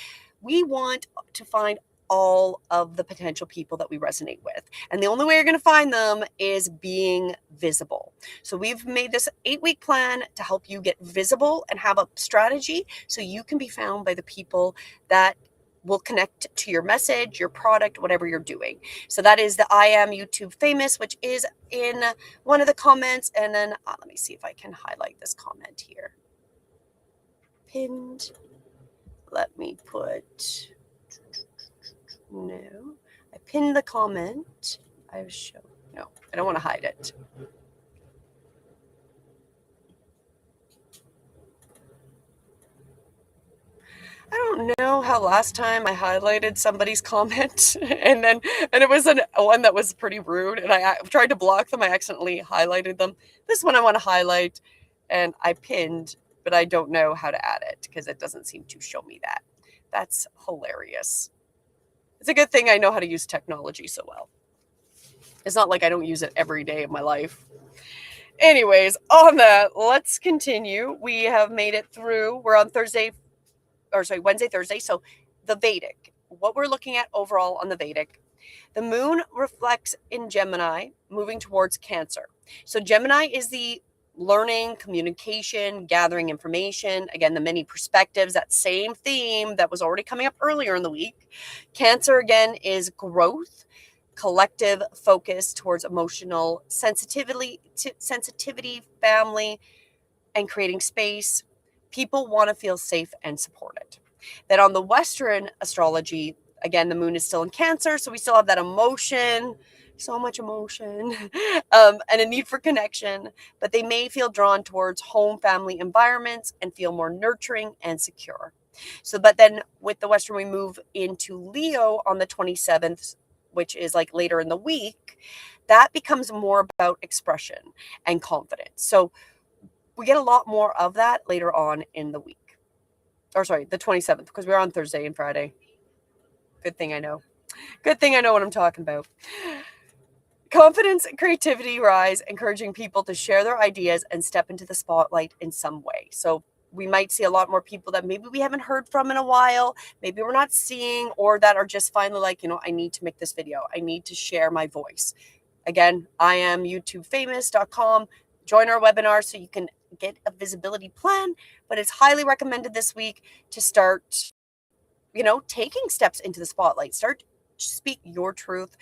We want to find all of the potential people that we resonate with. And the only way you're going to find them is being visible. So we've made this 8-week plan to help you get visible and have a strategy so you can be found by the people that will connect to your message, your product, whatever you're doing. So that is the I Am YouTube Famous, which is in one of the comments. And then let me see if I can highlight this comment here. Pinned. Let me put, no, I pinned the comment. I don't want to hide it. I don't know how last time I highlighted somebody's comment and it was one that was pretty rude, and I tried to block them. I accidentally highlighted them. This one I want to highlight, and I pinned, but I don't know how to add it because it doesn't seem to show me that. That's hilarious. It's a good thing I know how to use technology so well. It's not like I don't use it every day of my life. Anyways, on that, let's continue. We have made it through. We're on Wednesday, Thursday. So the Vedic, what we're looking at overall on the Vedic, the moon reflects in Gemini, moving towards Cancer. So Gemini is the learning, communication, gathering information. Again, the many perspectives, that same theme that was already coming up earlier in the week. Cancer, again, is growth, collective focus towards emotional sensitivity, family, and creating space. People want to feel safe and supported. Then on the Western astrology, again, the moon is still in Cancer, so we still have that emotion, so much emotion, and a need for connection, but they may feel drawn towards home family environments and feel more nurturing and secure. So, but then with the Western, we move into Leo on the 27th, which is like later in the week. That becomes more about expression and confidence. So we get a lot more of that later on in the week. Or sorry, the 27th, because we're on Thursday and Friday. Good thing I know. Good thing I know what I'm talking about. Confidence and creativity rise, encouraging people to share their ideas and step into the spotlight in some way. So we might see a lot more people that maybe we haven't heard from in a while, maybe we're not seeing, or that are just finally like, I need to make this video. I need to share my voice. Again, I am youtubefamous.com. Join our webinar so you can get a visibility plan, but it's highly recommended this week to start, taking steps into the spotlight. Start to speak your truth.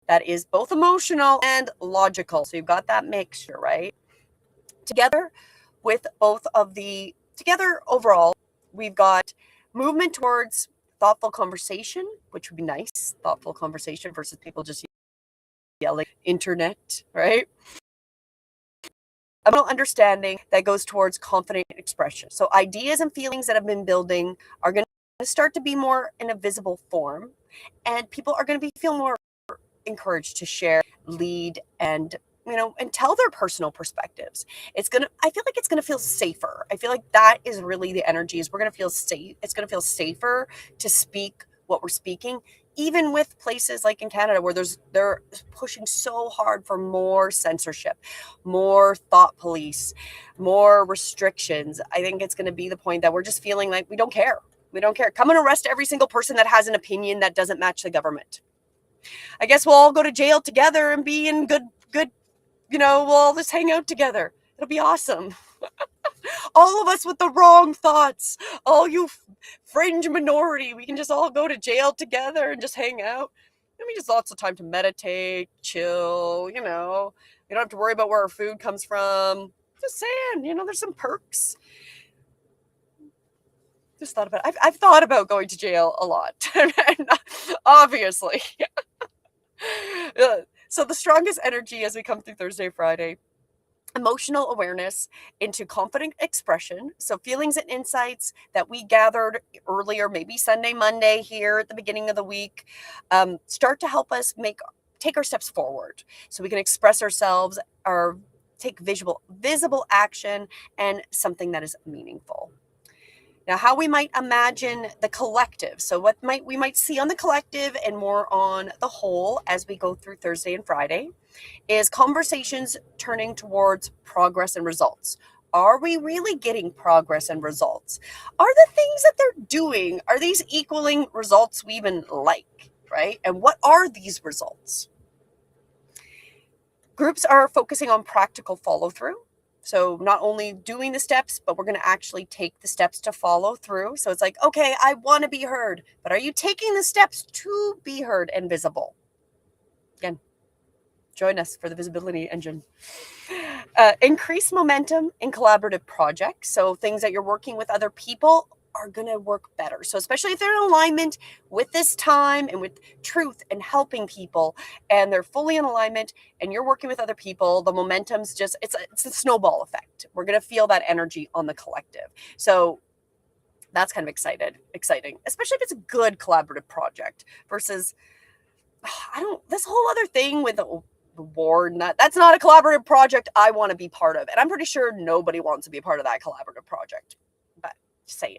That is both emotional and logical. So you've got that mixture, right? Together overall, we've got movement towards thoughtful conversation, which would be nice. Thoughtful conversation versus people just yelling internet, right? Emotional understanding that goes towards confident expression. So ideas and feelings that have been building are going to start to be more in a visible form, and people are going to feel more encouraged to share, lead, and tell their personal perspectives. I feel like it's gonna feel safer. I feel like that is really the energy, is we're gonna feel safe. It's gonna feel safer to speak what we're speaking, even with places like in Canada where they're pushing so hard for more censorship, more thought police, more restrictions. I think it's gonna be the point that we're just feeling like we don't care. We don't care. Come and arrest every single person that has an opinion that doesn't match the government. I guess we'll all go to jail together and be in good, we'll all just hang out together. It'll be awesome. All of us with the wrong thoughts, all you fringe minority, we can just all go to jail together and just hang out. Just lots of time to meditate, chill, We don't have to worry about where our food comes from. Just saying, there's some perks. Just thought about it. I've thought about going to jail a lot, obviously. So the strongest energy as we come through Thursday, Friday, emotional awareness into confident expression. So feelings and insights that we gathered earlier, maybe Sunday, Monday here at the beginning of the week, start to help us take our steps forward so we can express ourselves or take visible action and something that is meaningful. Now, how we might imagine the collective. So what we might see on the collective and more on the whole as we go through Thursday and Friday is conversations turning towards progress and results. Are we really getting progress and results? Are the things that they're doing, are these equaling results we even like, right? And what are these results? Groups are focusing on practical follow-through. So not only doing the steps, but we're going to actually take the steps to follow through. So it's like, okay, I want to be heard, but are you taking the steps to be heard and visible? Again, join us for the visibility engine. Increase momentum in collaborative projects. So things that you're working with other people are going to work better. So especially if they're in alignment with this time and with truth and helping people, and they're fully in alignment and you're working with other people, the momentum's just, it's a snowball effect. We're going to feel that energy on the collective. So that's kind of exciting, especially if it's a good collaborative project versus, this whole other thing with the war, that's not a collaborative project I want to be part of. And I'm pretty sure nobody wants to be a part of that collaborative project, but just saying.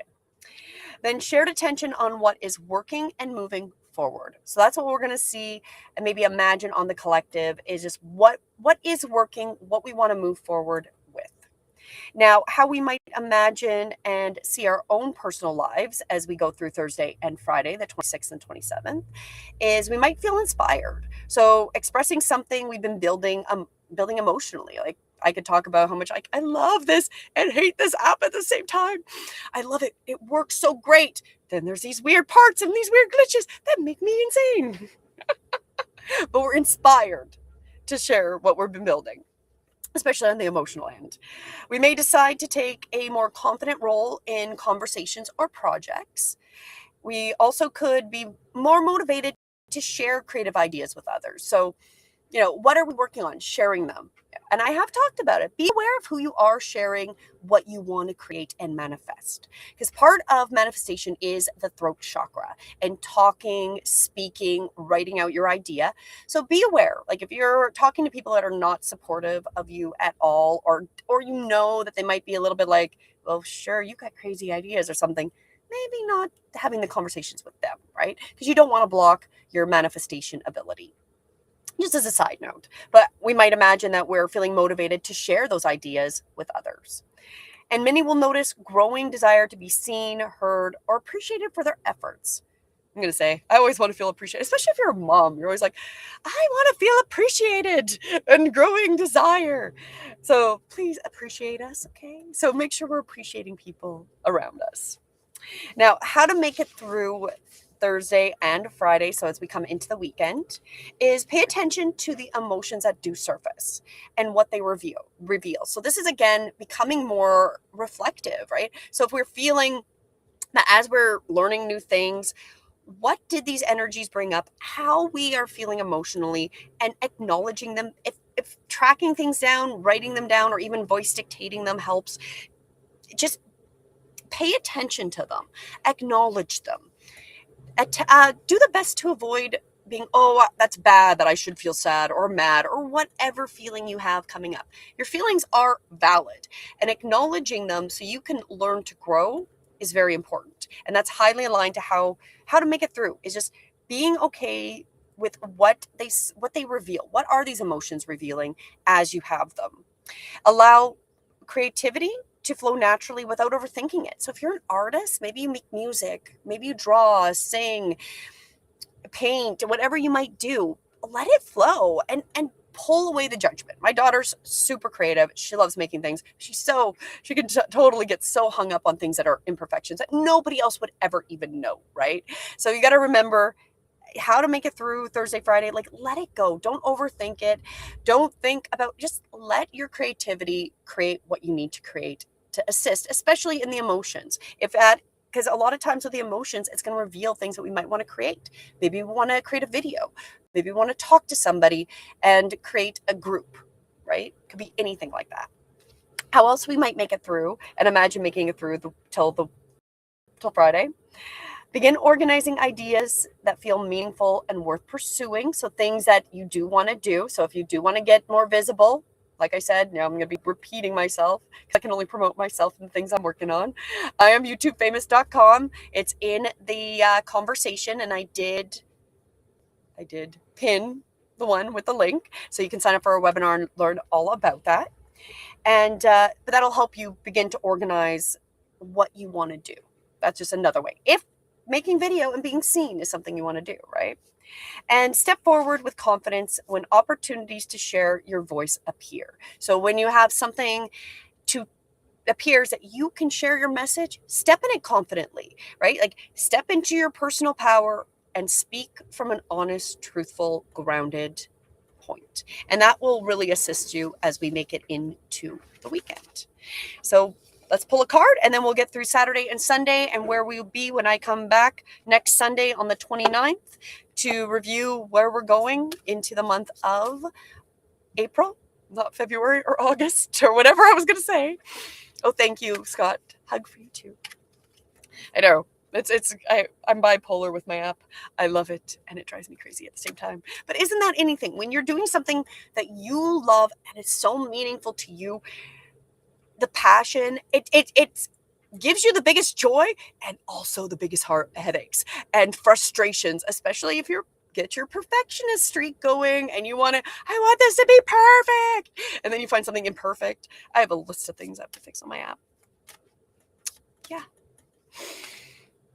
Then shared attention on what is working and moving forward. So that's what we're going to see and maybe imagine on the collective is just what is working, what we want to move forward with. Now, how we might imagine and see our own personal lives as we go through Thursday and Friday, the 26th and 27th, is we might feel inspired. So expressing something we've been building emotionally. Like I could talk about how much I love this and hate this app at the same time. I love it. It works so great. Then there's these weird parts and these weird glitches that make me insane. But we're inspired to share what we've been building, especially on the emotional end. We may decide to take a more confident role in conversations or projects. We also could be more motivated to share creative ideas with others. So, what are we working on? Sharing them. And I have talked about it. Be aware of who you are sharing what you want to create and manifest. Because part of manifestation is the throat chakra and talking, speaking, writing out your idea. So be aware. Like if you're talking to people that are not supportive of you at all, or that they might be a little bit like, well, sure, you got crazy ideas or something. Maybe not having the conversations with them, right? Because you don't want to block your manifestation ability. Just as a side note, but we might imagine that we're feeling motivated to share those ideas with others. And many will notice growing desire to be seen, heard, or appreciated for their efforts. I'm going to say, I always want to feel appreciated, especially if you're a mom. You're always like, I want to feel appreciated and growing desire. So please appreciate us, okay? So make sure we're appreciating people around us. Now, how to make it through Thursday and Friday, so as we come into the weekend, is pay attention to the emotions that do surface and what they reveal. So this is, again, becoming more reflective, right? So if we're feeling that as we're learning new things, what did these energies bring up, how we are feeling emotionally, and acknowledging them. If tracking things down, writing them down, or even voice dictating them helps, just pay attention to them, acknowledge them. Do the best to avoid being, oh, that's bad that I should feel sad or mad or whatever feeling you have coming up. Your feelings are valid, and acknowledging them so you can learn to grow is very important. And that's highly aligned to how to make it through, is just being okay with what they reveal. What are these emotions revealing as you have them? Allow creativity to flow naturally without overthinking it. So if you're an artist, maybe you make music, maybe you draw, sing, paint, whatever you might do, let it flow and pull away the judgment. My daughter's super creative. She loves making things. She can totally get so hung up on things that are imperfections that nobody else would ever even know, right? So you got to remember how to make it through Thursday, Friday. Like, let it go. Don't overthink it. Don't think about, just let your creativity create what you need to create to assist, especially in the emotions. Because a lot of times with the emotions, it's going to reveal things that we might want to create. Maybe we want to create a video. Maybe we want to talk to somebody and create a group, right? Could be anything like that. How else we might make it through, and imagine making it through till Friday. Begin organizing ideas that feel meaningful and worth pursuing. So things that you do want to do. So if you do want to get more visible, like I said, now I'm going to be repeating myself because I can only promote myself and the things I'm working on. I am YouTubefamous.com. It's in the conversation, and I did pin the one with the link, so you can sign up for a webinar and learn all about that. And but that'll help you begin to organize what you want to do. That's just another way. If making video and being seen is something you want to do, right? And step forward with confidence when opportunities to share your voice appear. So when you have something appears that you can share your message, step in it confidently, right? Like step into your personal power and speak from an honest, truthful, grounded point. And that will really assist you as we make it into the weekend. So let's pull a card, and then we'll get through Saturday and Sunday and where we'll be when I come back next Sunday on the 29th to review where we're going into the month of April, not February or August or whatever I was going to say. Oh, thank you, Scott. Hug for you too. I know. I'm bipolar with my app. I love it, and it drives me crazy at the same time. But isn't that anything? When you're doing something that you love and it's so meaningful to you, the passion, it's gives you the biggest joy and also the biggest headaches and frustrations, especially if you're get your perfectionist streak going and I want this to be perfect. And then you find something imperfect. I have a list of things I have to fix on my app. Yeah.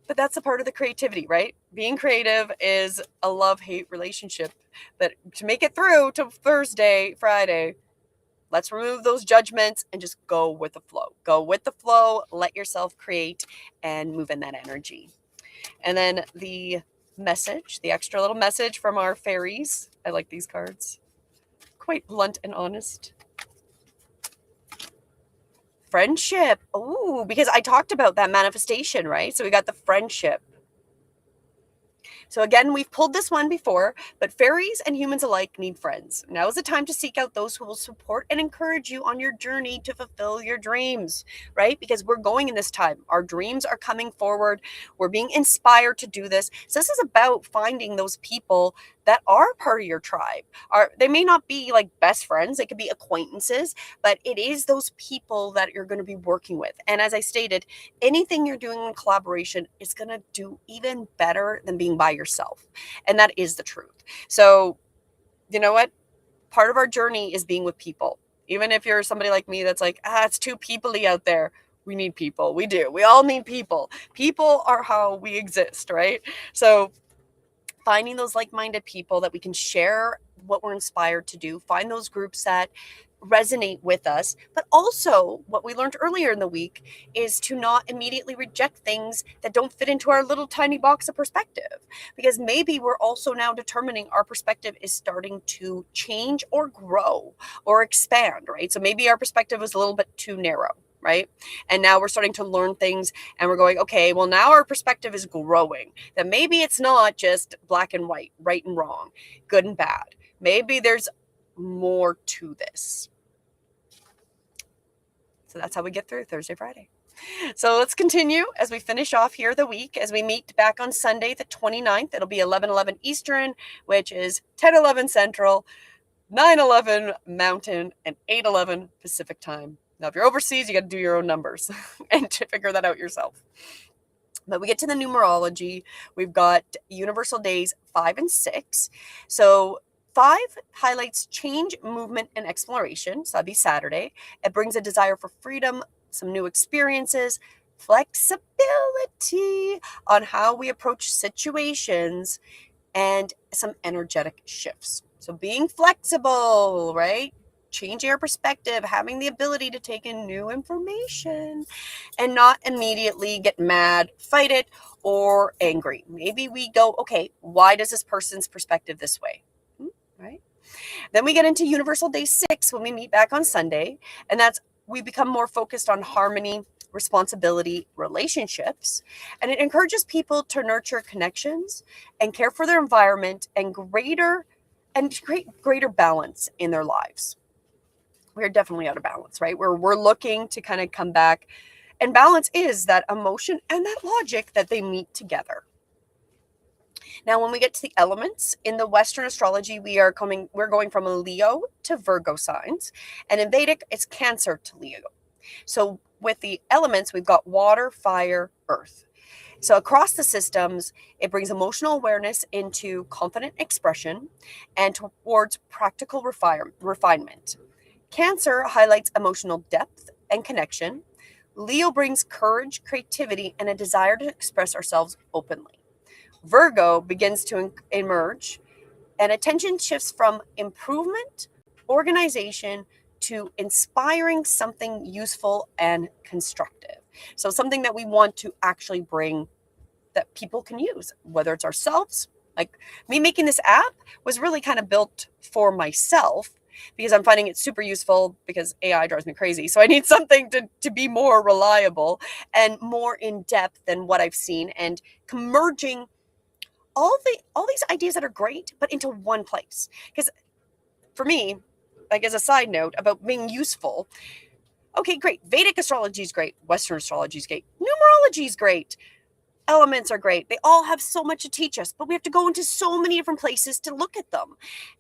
But that's a part of the creativity, right? Being creative is a love-hate relationship. But to make it through to Thursday, Friday, let's remove those judgments and just go with the flow. Go with the flow, let yourself create and move in that energy. And then the message, the extra little message from our fairies. I like these cards. Quite blunt and honest. Friendship. Ooh, because I talked about that manifestation, right? So we got the friendship. So again, we've pulled this one before, but fairies and humans alike need friends. Now is the time to seek out those who will support and encourage you on your journey to fulfill your dreams, right? Because we're going in this time. Our dreams are coming forward. We're being inspired to do this. So this is about finding those people that are part of your tribe. They may not be like best friends, they could be acquaintances, but it is those people that you're going to be working with. And as I stated, anything you're doing in collaboration is going to do even better than being by yourself. And that is the truth. So, you know what? Part of our journey is being with people. Even if you're somebody like me that's like, it's too people-y out there. We need people. We do. We all need people. People are how we exist, right? So finding those like-minded people that we can share what we're inspired to do, find those groups that resonate with us, but also what we learned earlier in the week is to not immediately reject things that don't fit into our little tiny box of perspective, because maybe we're also now determining our perspective is starting to change or grow or expand, right? So maybe our perspective was a little bit too narrow, right? And now we're starting to learn things and we're going, okay, well, now our perspective is growing. That maybe it's not just black and white, right and wrong, good and bad. Maybe there's more to this. So that's how we get through Thursday, Friday. So let's continue as we finish off here the week, as we meet back on Sunday, the 29th. It'll be 11:11 Eastern, which is 10:11 Central, 9:11 Mountain, and 8:11 Pacific time. Now, if you're overseas, you got to do your own numbers and to figure that out yourself. But we get to the numerology. We've got universal days 5 and 6. So 5 highlights change, movement, and exploration. So that'd be Saturday. It brings a desire for freedom, some new experiences, flexibility on how we approach situations, and some energetic shifts. So being flexible, right? Changing our perspective, having the ability to take in new information and not immediately get mad, fight it, or angry. Maybe we go, okay, why does this person's perspective this way? Right? Then we get into Universal Day 6 when we meet back on Sunday, and that's we become more focused on harmony, responsibility, relationships, and it encourages people to nurture connections and care for their environment and create greater balance in their lives. We're definitely out of balance, right? We're looking to kind of come back, and balance is that emotion and that logic that they meet together. Now, when we get to the elements in the Western astrology, we're going from Leo to Virgo signs, and in Vedic, it's Cancer to Leo. So with the elements, we've got water, fire, earth. So across the systems, it brings emotional awareness into confident expression and towards practical refinement. Cancer highlights emotional depth and connection. Leo brings courage, creativity, and a desire to express ourselves openly. Virgo begins to emerge, and attention shifts from improvement, organization, to inspiring something useful and constructive. So something that we want to actually bring that people can use, whether it's ourselves. Like me making this app was really kind of built for myself because I'm finding it super useful because AI drives me crazy. So I need something to be more reliable and more in depth than what I've seen, and merging all these ideas that are great, but into one place. Because for me, like as a side note about being useful, okay, great. Vedic astrology is great. Western astrology is great. Numerology is great. elements are great. They all have so much to teach us, but we have to go into so many different places to look at them.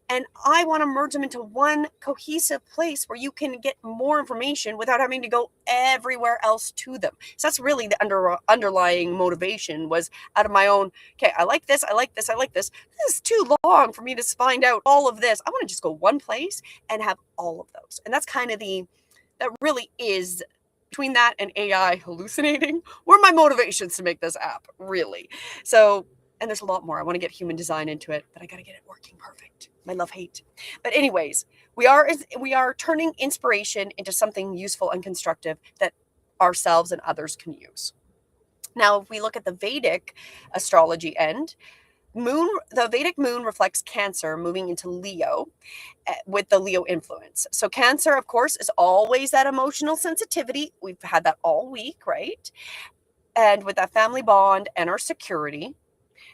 And I want to merge them into one cohesive place where you can get more information without having to go everywhere else to them. So that's really the underlying motivation, was out of my own, okay, I like this, I like this, I like this. This is too long for me to find out all of this. I want to just go one place and have all of those. And that's kind of that really is, between that and AI hallucinating, were my motivations to make this app, really. So, and there's a lot more. I want to get human design into it, but I got to get it working perfect. My love hate. But anyways, we are turning inspiration into something useful and constructive that ourselves and others can use. Now, if we look at the Vedic astrology end, the Vedic moon reflects Cancer moving into Leo with the Leo influence. So Cancer, of course, is always that emotional sensitivity. We've had that all week, right? And with that family bond and our security,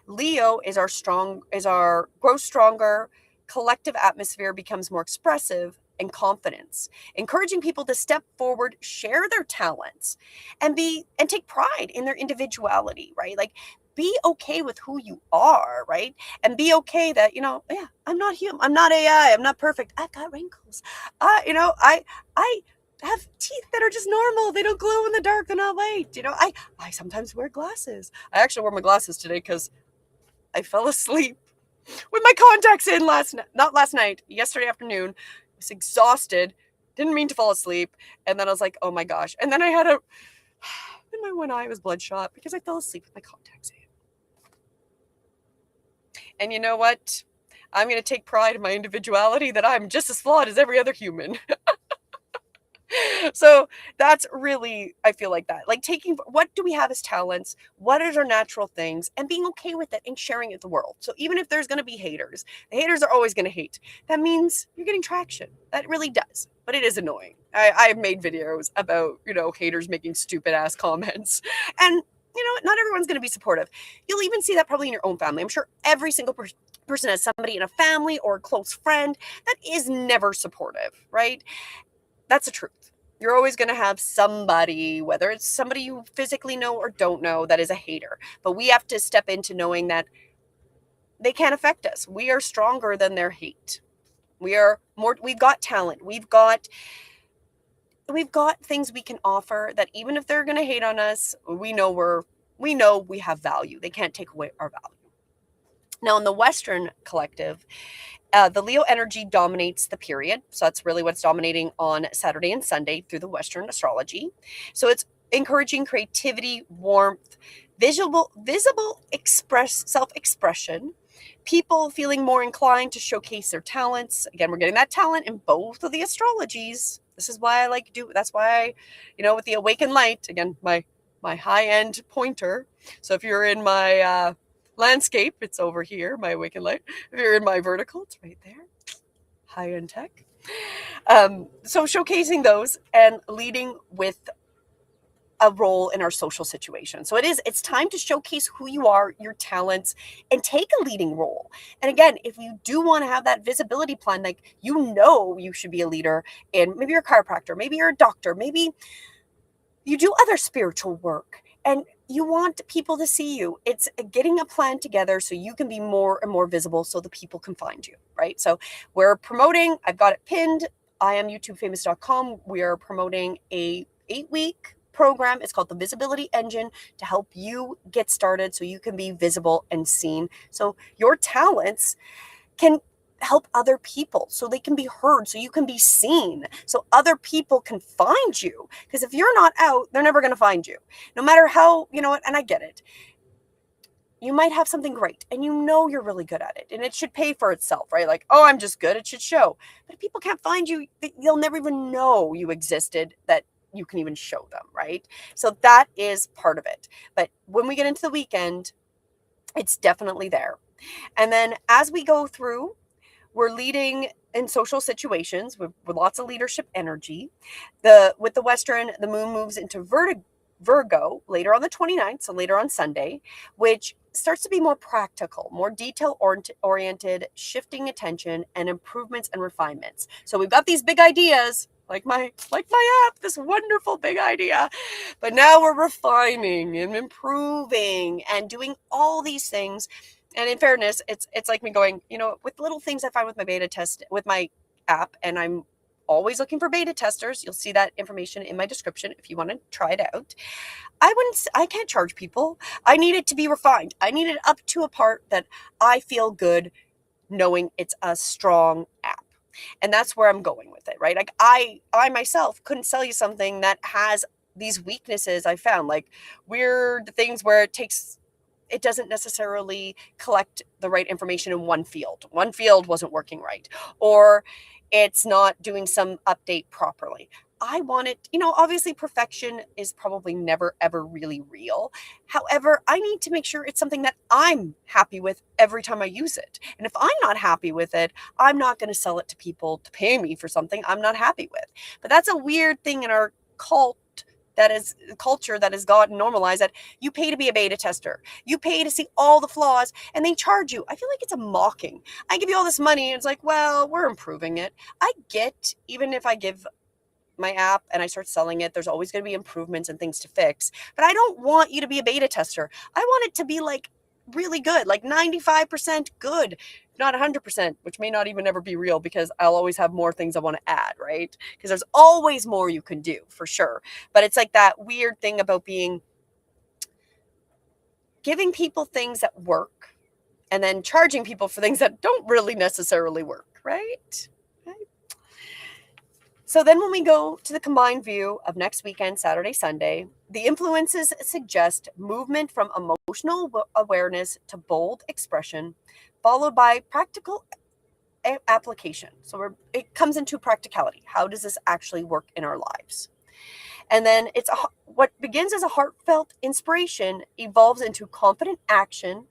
Leo is our grows stronger, collective atmosphere becomes more expressive and confidence, encouraging people to step forward, share their talents, and take pride in their individuality, right? Like, be okay with who you are, right? And be okay that, yeah, I'm not human, I'm not AI, I'm not perfect, I've got wrinkles. I have teeth that are just normal. They don't glow in the dark. They're not white. I sometimes wear glasses. I actually wore my glasses today because I fell asleep with my contacts in yesterday afternoon. I was exhausted, didn't mean to fall asleep. And then I was like, oh my gosh. And then I had and my one eye was bloodshot because I fell asleep with my contacts in. And you know what? I'm going to take pride in my individuality, that I'm just as flawed as every other human. So that's really, I feel like that. Like, taking what do we have as talents, what is our natural things, and being okay with it and sharing it with the world. So even if there's going to be haters, the haters are always going to hate. That means you're getting traction. That really does. But it is annoying. I've made videos about, haters making stupid ass comments. And not everyone's going to be supportive. You'll even see that probably in your own family. I'm sure every single person has somebody in a family or a close friend that is never supportive, right? That's the truth. You're always going to have somebody, whether it's somebody you physically know or don't know, that is a hater. But we have to step into knowing that they can't affect us. We are stronger than their hate. We've got talent. We've got things we can offer that even if they're going to hate on us, we know we have value. They can't take away our value. Now, in the Western collective, the Leo energy dominates the period. So that's really what's dominating on Saturday and Sunday through the Western astrology. So it's encouraging creativity, warmth, visible self-expression, people feeling more inclined to showcase their talents. Again, we're getting that talent in both of the astrologies. This is why that's why with the awakened light, again, my high-end pointer. So if you're in my landscape, it's over here, my awakened light. If you're in my vertical, it's right there. High-end tech. So showcasing those and leading with a role in our social situation. So it's time to showcase who you are, your talents, and take a leading role. And again, if you do want to have that visibility plan, like, you should be a leader in, maybe you're a chiropractor, maybe you're a doctor, maybe you do other spiritual work, and you want people to see you. It's getting a plan together so you can be more and more visible so the people can find you, right? So we're promoting, I've got it pinned, IamYouTubeFamous.com. We are promoting a 8-week program. It's called the Visibility Engine, to help you get started so you can be visible and seen. So your talents can help other people, so they can be heard, so you can be seen, so other people can find you. Because if you're not out, they're never going to find you. No matter how, and I get it. You might have something great and you're really good at it, and it should pay for itself, right? Like, oh, I'm just good, it should show. But if people can't find you, they'll never even know you existed, that you can even show them, right? So that is part of it. But when we get into the weekend, it's definitely there. And then as we go through, we're leading in social situations with lots of leadership energy. With the Western, the moon moves into Virgo later on the 29th, so later on Sunday, which starts to be more practical, more detail-oriented, shifting attention and improvements and refinements. So we've got these big ideas. like my app, this wonderful big idea. But now we're refining and improving and doing all these things. And in fairness, it's like me going, with little things I find with my beta test, with my app, and I'm always looking for beta testers. You'll see that information in my description if you want to try it out. I can't charge people. I need it to be refined. I need it up to a part that I feel good knowing it's a strong app. And that's where I'm going with it, right? Like I myself couldn't sell you something that has these weaknesses I found, like weird things where it doesn't necessarily collect the right information in one field. One field wasn't working right, or it's not doing some update properly. I want it, obviously perfection is probably never, ever really real. However, I need to make sure it's something that I'm happy with every time I use it. And if I'm not happy with it, I'm not going to sell it to people to pay me for something I'm not happy with. But that's a weird thing in our culture that has gotten normalized, that you pay to be a beta tester. You pay to see all the flaws and they charge you. I feel like it's a mocking. I give you all this money and it's like, well, we're improving it. I get, even if I give my app and I start selling it, there's always going to be improvements and things to fix. But I don't want you to be a beta tester. I want it to be like really good, like 95% good, not 100%, which may not even ever be real because I'll always have more things I want to add, right? Because there's always more you can do for sure. But it's like that weird thing about giving people things that work and then charging people for things that don't really necessarily work, right? So then when we go to the combined view of next weekend, Saturday, Sunday, the influences suggest movement from emotional awareness to bold expression, followed by practical application. So it comes into practicality. How does this actually work in our lives? And then what begins as a heartfelt inspiration evolves into confident action,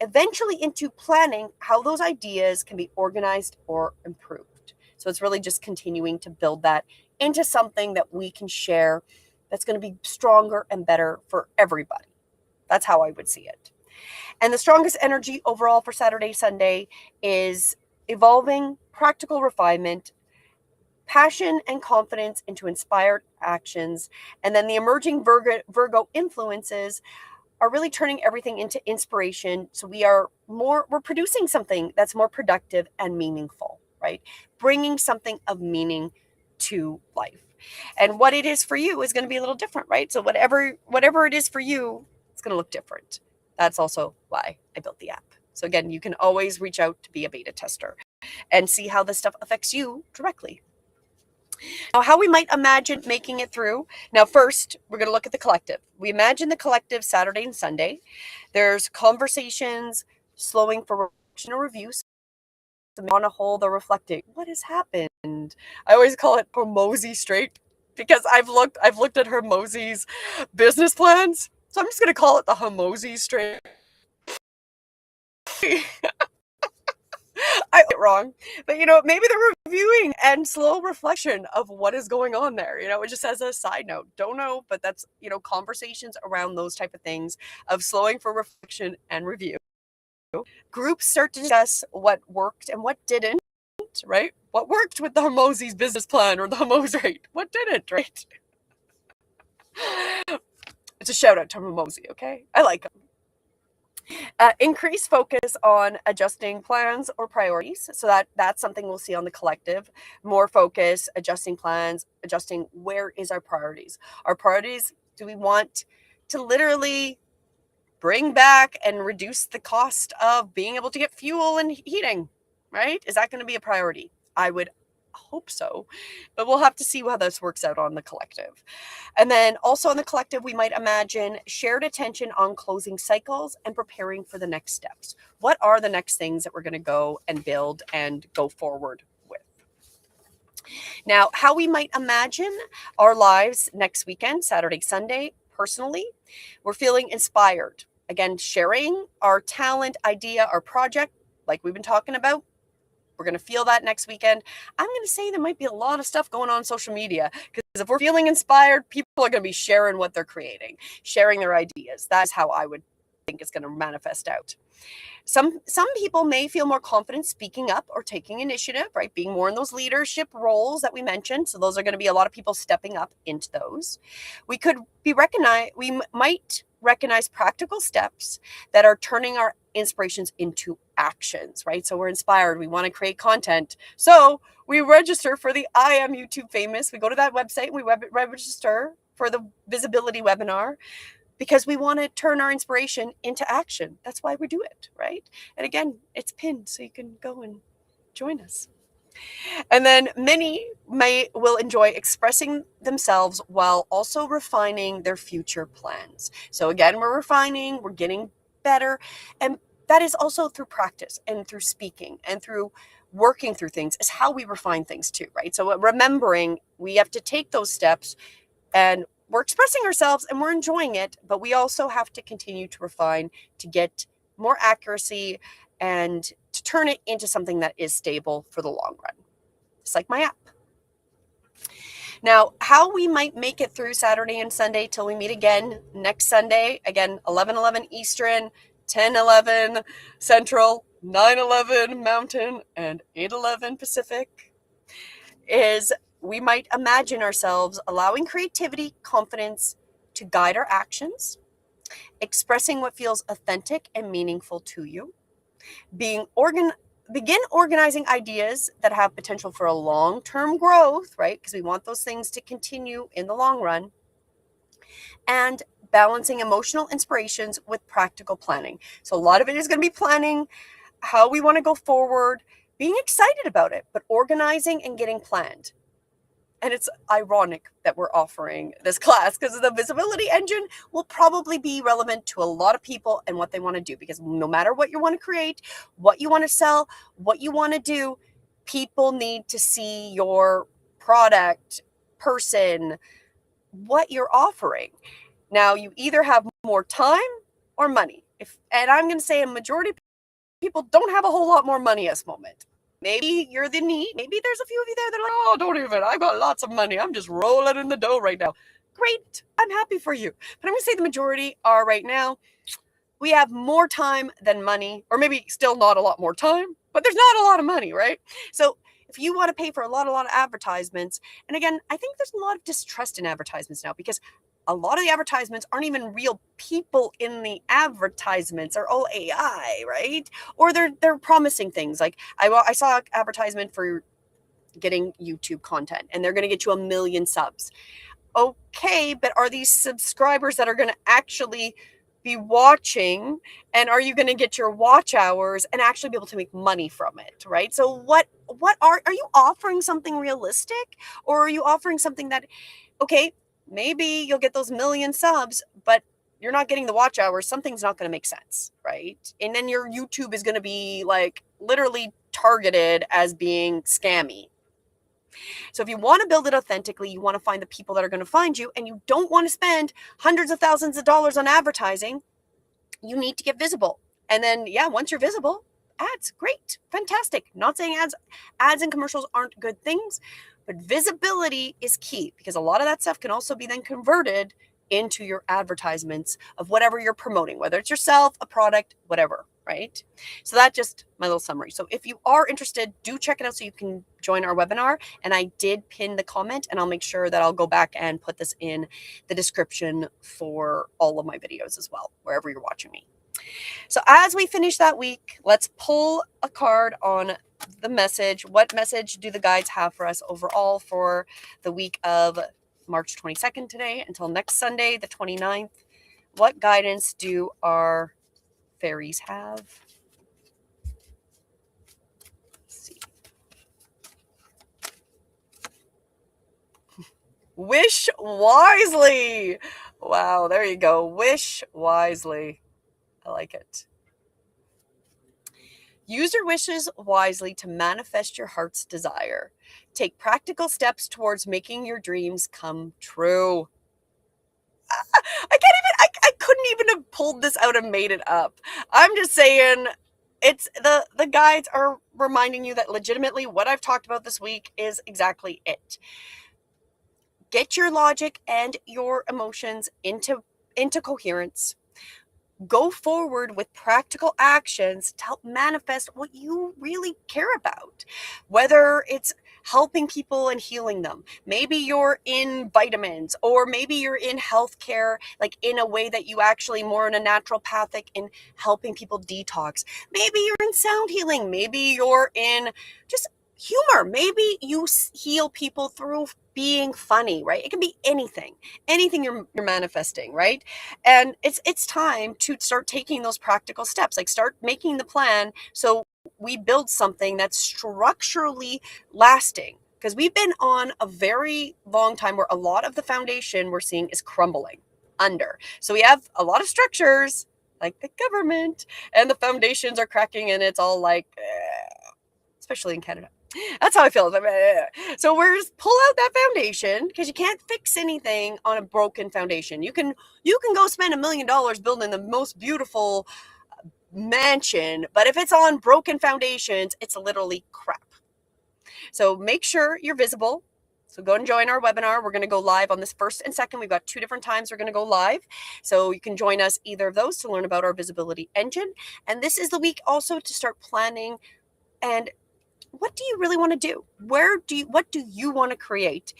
eventually into planning how those ideas can be organized or improved. So it's really just continuing to build that into something that we can share that's going to be stronger and better for everybody. That's how I would see it. And the strongest energy overall for Saturday, Sunday is evolving practical refinement, passion and confidence into inspired actions. And then the emerging Virgo influences are really turning everything into inspiration. So we're producing something that's more productive and meaningful, right? Bringing something of meaning to life. And what it is for you is going to be a little different, right? So whatever it is for you, it's going to look different. That's also why I built the app. So again, you can always reach out to be a beta tester and see how this stuff affects you directly. Now, how we might imagine making it through. Now, first, we're going to look at the collective. We imagine the collective Saturday and Sunday. There's conversations, slowing for reflection or reviews. On a whole, they're reflecting. What has happened? I always call it Hormozi Straight because I've looked at Hormozi's business plans. So I'm just going to call it the Hormozi Straight. I got it wrong, but maybe they're reviewing and slow reflection of what is going on there. It just as a side note, don't know, but that's, conversations around those type of things of slowing for reflection and review. Groups start to discuss what worked and what didn't, right? What worked with the Hormozi's business plan or the Hormozi rate? What didn't, right? It's a shout out to Hormozi, okay? I like him. Increase focus on adjusting plans or priorities. So that's something we'll see on the collective. More focus, adjusting plans, adjusting where is our priorities. Our priorities, do we want to literally bring back and reduce the cost of being able to get fuel and heating, right? Is that going to be a priority? I would hope so, but we'll have to see how this works out on the collective. And then also on the collective, we might imagine shared attention on closing cycles and preparing for the next steps. What are the next things that we're going to go and build and go forward with? Now, how we might imagine our lives next weekend, Saturday, Sunday, personally, we're feeling inspired. Again, sharing our talent, idea, our project, like we've been talking about. We're going to feel that next weekend. I'm going to say there might be a lot of stuff going on social media because if we're feeling inspired, people are going to be sharing what they're creating, sharing their ideas. That's how I would think is going to manifest out. Some people may feel more confident speaking up or taking initiative, right? Being more in those leadership roles that we mentioned. So those are going to be a lot of people stepping up into those. We might recognize practical steps that are turning our inspirations into actions, right? So we're inspired. We want to create content. So we register for the I Am YouTube Famous. We go to that website and we register for the visibility webinar, because we want to turn our inspiration into action. That's why we do it, right? And again, it's pinned, so you can go and join us. And then many will enjoy expressing themselves while also refining their future plans. So again, we're refining, we're getting better. And that is also through practice and through speaking and through working through things is how we refine things too, right? So remembering we have to take those steps, and we're expressing ourselves and we're enjoying it, but we also have to continue to refine to get more accuracy and to turn it into something that is stable for the long run. Just like my app. Now, how we might make it through Saturday and Sunday till we meet again next Sunday, again, 11:11 Eastern, 10:11 Central, 9:11 Mountain, and 8:11 Pacific, is we might imagine ourselves allowing creativity, confidence to guide our actions, expressing what feels authentic and meaningful to you, begin organizing ideas that have potential for a long-term growth, right? Because we want those things to continue in the long run, and balancing emotional inspirations with practical planning. So a lot of it is going to be planning how we want to go forward, being excited about it, but organizing and getting planned. And it's ironic that we're offering this class because the visibility engine will probably be relevant to a lot of people and what they want to do, because no matter what you want to create, what you want to sell, what you want to do, people need to see your product, person, what you're offering. Now, you either have more time or money. And I'm going to say a majority of people don't have a whole lot more money at this moment. Maybe you're the need. Maybe there's a few of you there that are like, oh, don't even. I've got lots of money. I'm just rolling in the dough right now. Great. I'm happy for you. But I'm going to say the majority are right now. We have more time than money, or maybe still not a lot more time, but there's not a lot of money, right? So if you want to pay for a lot of advertisements, and again, I think there's a lot of distrust in advertisements now, because a lot of the advertisements aren't even real people in the advertisements. They're all AI, right? Or they're promising things. Like I saw an advertisement for getting YouTube content, and they're going to get you 1 million subs. Okay, but are these subscribers that are going to actually be watching, and are you going to get your watch hours and actually be able to make money from it, right? So what are you offering something realistic, or are you offering something that, okay, maybe you'll get those 1 million subs, but you're not getting the watch hours. Something's not going to make sense, right? And then your YouTube is going to be like literally targeted as being scammy. So if you want to build it authentically, you want to find the people that are going to find you, and you don't want to spend hundreds of thousands of dollars on advertising, you need to get visible. And then, yeah, once you're visible, ads, great, fantastic. Not saying ads and commercials aren't good things, but visibility is key, because a lot of that stuff can also be then converted into your advertisements of whatever you're promoting, whether it's yourself, a product, whatever, right? So that's just my little summary. So if you are interested, do check it out so you can join our webinar. And I did pin the comment, and I'll make sure that I'll go back and put this in the description for all of my videos as well, wherever you're watching me. So as we finish that week, let's pull a card on the message. What message do the guides have for us overall for the week of March 22nd today until next Sunday, the 29th? What guidance do our fairies have? Let's see. Wish wisely. Wow, there you go. Wish wisely. I like it. Use your wishes wisely to manifest your heart's desire. Take practical steps towards making your dreams come true. I couldn't even have pulled this out and made it up. I'm just saying, it's the guides are reminding you that legitimately what I've talked about this week is exactly it. Get your logic and your emotions into coherence. go forward with practical actions to help manifest what you really care about, whether it's helping people and healing them. Maybe you're in vitamins, or maybe you're in healthcare, like in a way that you actually more in a naturopathic in helping people detox. Maybe you're in sound healing. Maybe you're in just humor. Maybe you heal people through being funny, right? It can be anything you're manifesting, right? And it's time to start taking those practical steps, like start making the plan so we build something that's structurally lasting, because we've been on a very long time where a lot of the foundation we're seeing is crumbling under. So we have a lot of structures like the government, and the foundations are cracking, and it's all like especially in Canada. That's how I feel. So we're just pull out that foundation, because you can't fix anything on a broken foundation. You can go spend $1 million building the most beautiful mansion, but if it's on broken foundations, it's literally crap. So make sure you're visible. So go and join our webinar. We're going to go live on this 1st and 2nd. We've got 2 different times we're going to go live. So you can join us either of those to learn about our visibility engine. And this is the week also to start planning and what do you really want to do? What do you want to create?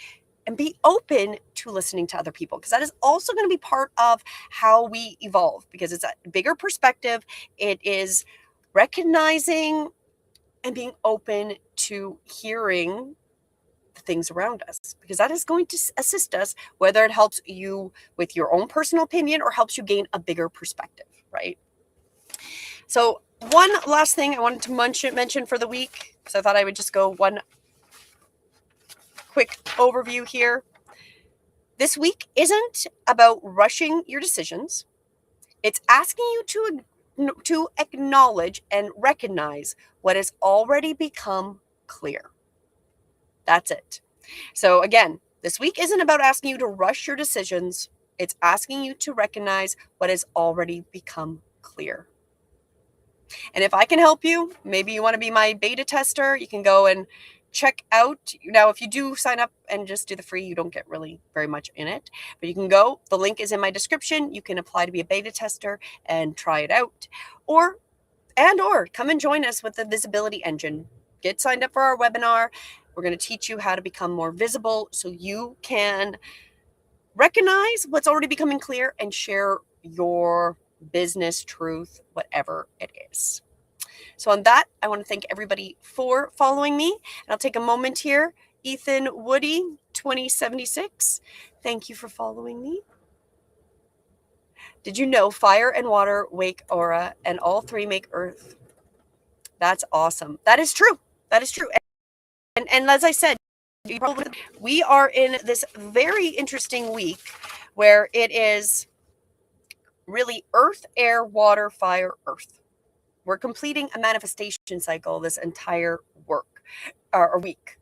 And be open to listening to other people, because that is also going to be part of how we evolve, because it's a bigger perspective. It is recognizing and being open to hearing the things around us, because that is going to assist us, whether it helps you with your own personal opinion or helps you gain a bigger perspective, right? So one last thing I wanted to mention for the week, so I thought I would just go one quick overview here. This week isn't about rushing your decisions. It's asking you to acknowledge and recognize what has already become clear. That's it. So again, this week isn't about asking you to rush your decisions. It's asking you to recognize what has already become clear. And if I can help you, maybe you want to be my beta tester, you can go and check out. Now, if you do sign up and just do the free, you don't get really very much in it, but you can go. The link is in my description. You can apply to be a beta tester and try it out, or come and join us with the visibility engine. Get signed up for our webinar. We're going to teach you how to become more visible so you can recognize what's already becoming clear and share your business truth, whatever it is. So on that, I want to thank everybody for following me. And I'll take a moment here. Ethan Woody, 2076. Thank you for following me. Did you know fire and water wake aura, and all 3 make earth? That's awesome. That is true. That is true. And as I said, we are in this very interesting week where it is really earth, air, water, fire, earth. We're completing a manifestation cycle this entire week.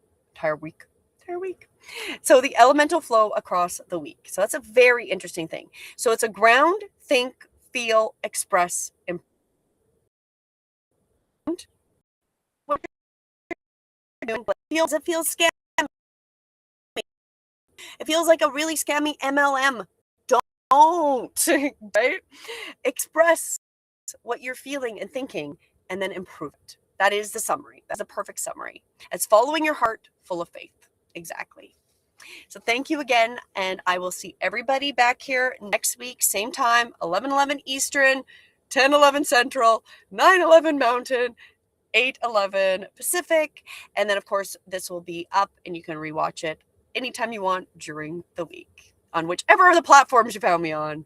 So the elemental flow across the week. So that's a very interesting thing. So it's a ground, think, feel, express, and it feels scammy. It feels like a really scammy MLM. Don't, right? Express what you're feeling and thinking, and then improve it. That is the summary. That's a perfect summary. It's following your heart, full of faith. Exactly. So thank you again, and I will see everybody back here next week, same time, 11:11 Eastern, 10:11 Central, 9:11 Mountain, 8:11 Pacific, and then of course this will be up and you can rewatch it anytime you want during the week on whichever of the platforms you found me on.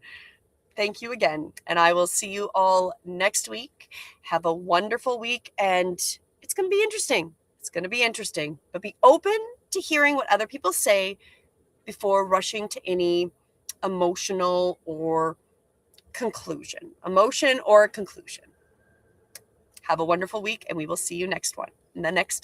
Thank you again, and I will see you all next week. Have a wonderful week, and it's going to be interesting. It's going to be interesting, but be open to hearing what other people say before rushing to any emotional or conclusion. Have a wonderful week, and we will see you next